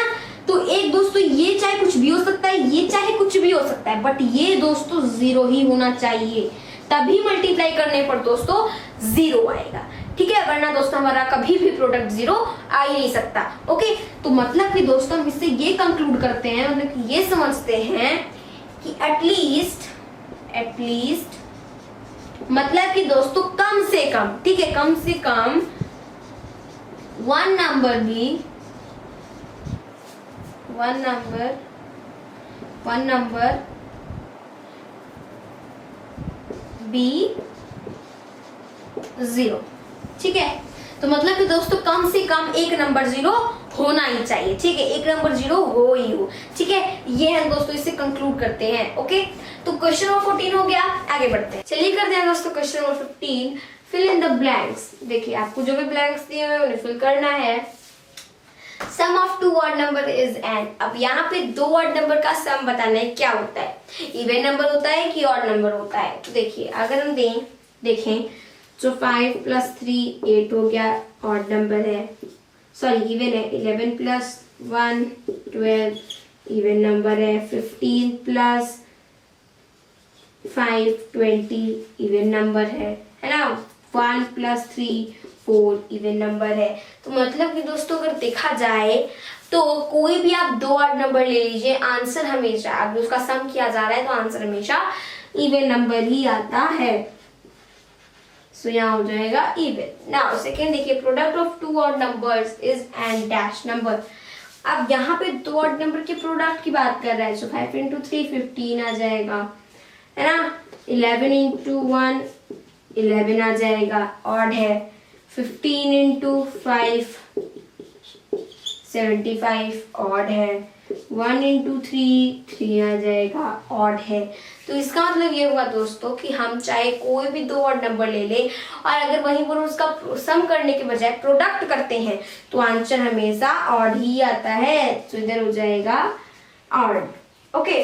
तो एक दोस्तों ये चाहे कुछ भी हो सकता है, ये चाहे कुछ भी हो सकता है, बट ये दोस्तों 0 ही होना चाहिए, तभी मल्टीप्लाई करने पर दोस्तों 0 आएगा, ठीक है, वरना दोस्तों हमारा कभी भी प्रोडक्ट 0 आ ही नहीं सकता। ओके, तो मतलब कि दोस्तों हम इससे ये कंक्लूड करते हैं, मतलब कि ये समझते हैं कि एटलीस्ट मतलब कि दोस्तों कम से कम, ठीक है, कम से कम one number be 0। ठीक है, तो मतलब कि दोस्तों कम से कम एक नंबर 0 होना ही चाहिए। ठीक है, एक नंबर 0 हो ही हो। ठीक है, ये हम दोस्तों इससे कंक्लूड करते हैं। ओके, तो क्वेश्चन नंबर 14 हो गया, आगे बढ़ते हैं। चलिए करते हैं दोस्तों question number 15, fill in the blanks. देखिए आपको जो भी ब्लैंक्स दिए हुए उन्हें फिल करना है। Sum of two odd number is n। अब यहाँ पे दो ऑड नंबर का सम बताना है, क्या होता है, इवन नंबर होता है कि ऑड नंबर होता है। तो देखिए अगर हम देखें जो 5 + 3 8 हो गया, ऑड नंबर है, सॉरी इवन है। 11 + 1 12 इवन नंबर है। 15 + 5 20 इवन नंबर है ना। 1 + 3 4 इवन नंबर है। तो मतलब कि दोस्तों अगर देखा जाए तो कोई भी आप दो ऑड नंबर ले लीजिए, आंसर हमेशा, अगर उसका सम किया जा रहा है तो आंसर हमेशा इवन नंबर ही आता है। सो यहाँ हो जाएगा इवन। नाउ सेकेंड देखिए, product of two odd numbers is an dash number. अब यहाँ पे दो ऑड नंबर के प्रोडक्ट की बात कर रहा है। सो 5 × 3 15 आ जाएगा, है ना। 11 × 1 11 आ जाएगा, ऑड है। 15 × 5 75 ऑड है। 1 × 3 3 आ जाएगा, ऑड है। तो इसका मतलब ये हुआ दोस्तों कि हम चाहे कोई भी दो ऑड नंबर ले लें और अगर वहीं पर उसका सम करने के बजाय प्रोडक्ट करते हैं तो आंसर हमेशा ऑड ही आता है। तो इधर हो जाएगा ऑड। ओके,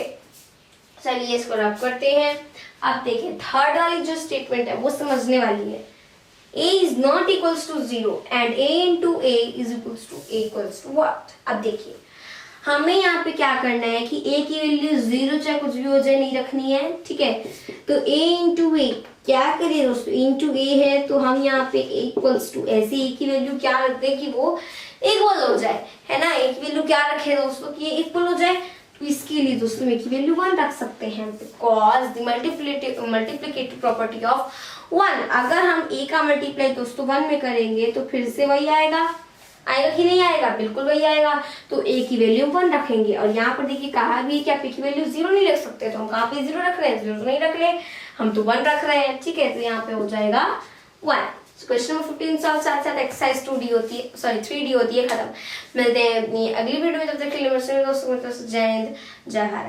चलिए इसको रब करते हैं। अब देखिए थर्ड वाली जो स्टेटमेंट है वो समझने वाली है। a is not equals to 0 and a into a is equals to what। अब देखिए हमें यहाँ पे क्या करना है कि a की वैल्यू 0 चाहे कुछ भी हो जाए नहीं रखनी है। ठीक है, तो a into a क्या करिए दोस्तों, into a है तो हम यहाँ पे equals to ऐसे a की वैल्यू क्या रखते हैं कि वो इक्वल हो जाए, है ना। a की वैल्यू क्या रखे दोस्तों कि ये इक्वल हो जाए। तो इसके लिए दोस्तों a की वैल्यू 1 रख सकते हैं, because the multiplicative property of 1। अगर हम a का मल्टीप्लाई दोस्तों 1 में करेंगे तो फिर से वही आएगा कि नहीं आएगा, बिल्कुल वही आएगा। तो a की वैल्यू 1 रखेंगे और यहाँ पर देखिए कहा भी है कि आप a की वैल्यू 0 नहीं रख सकते, तो हम कहाँ पे 0 रख रहे हैं, 0 नहीं रख रहे, हम तो 1 रख रहे हैं। ठीक है, तो यहाँ पे हो जाएगा 1। क्वेश्चन नंबर 15 सॉल्व साथ साथ एक्सरसाइज 2D होती है, सॉरी 3D होती है, खत्म। मिलते हैं अपनी अगली वीडियो में, तब तक के लिए दोस्तों जय हिंद जय भारत।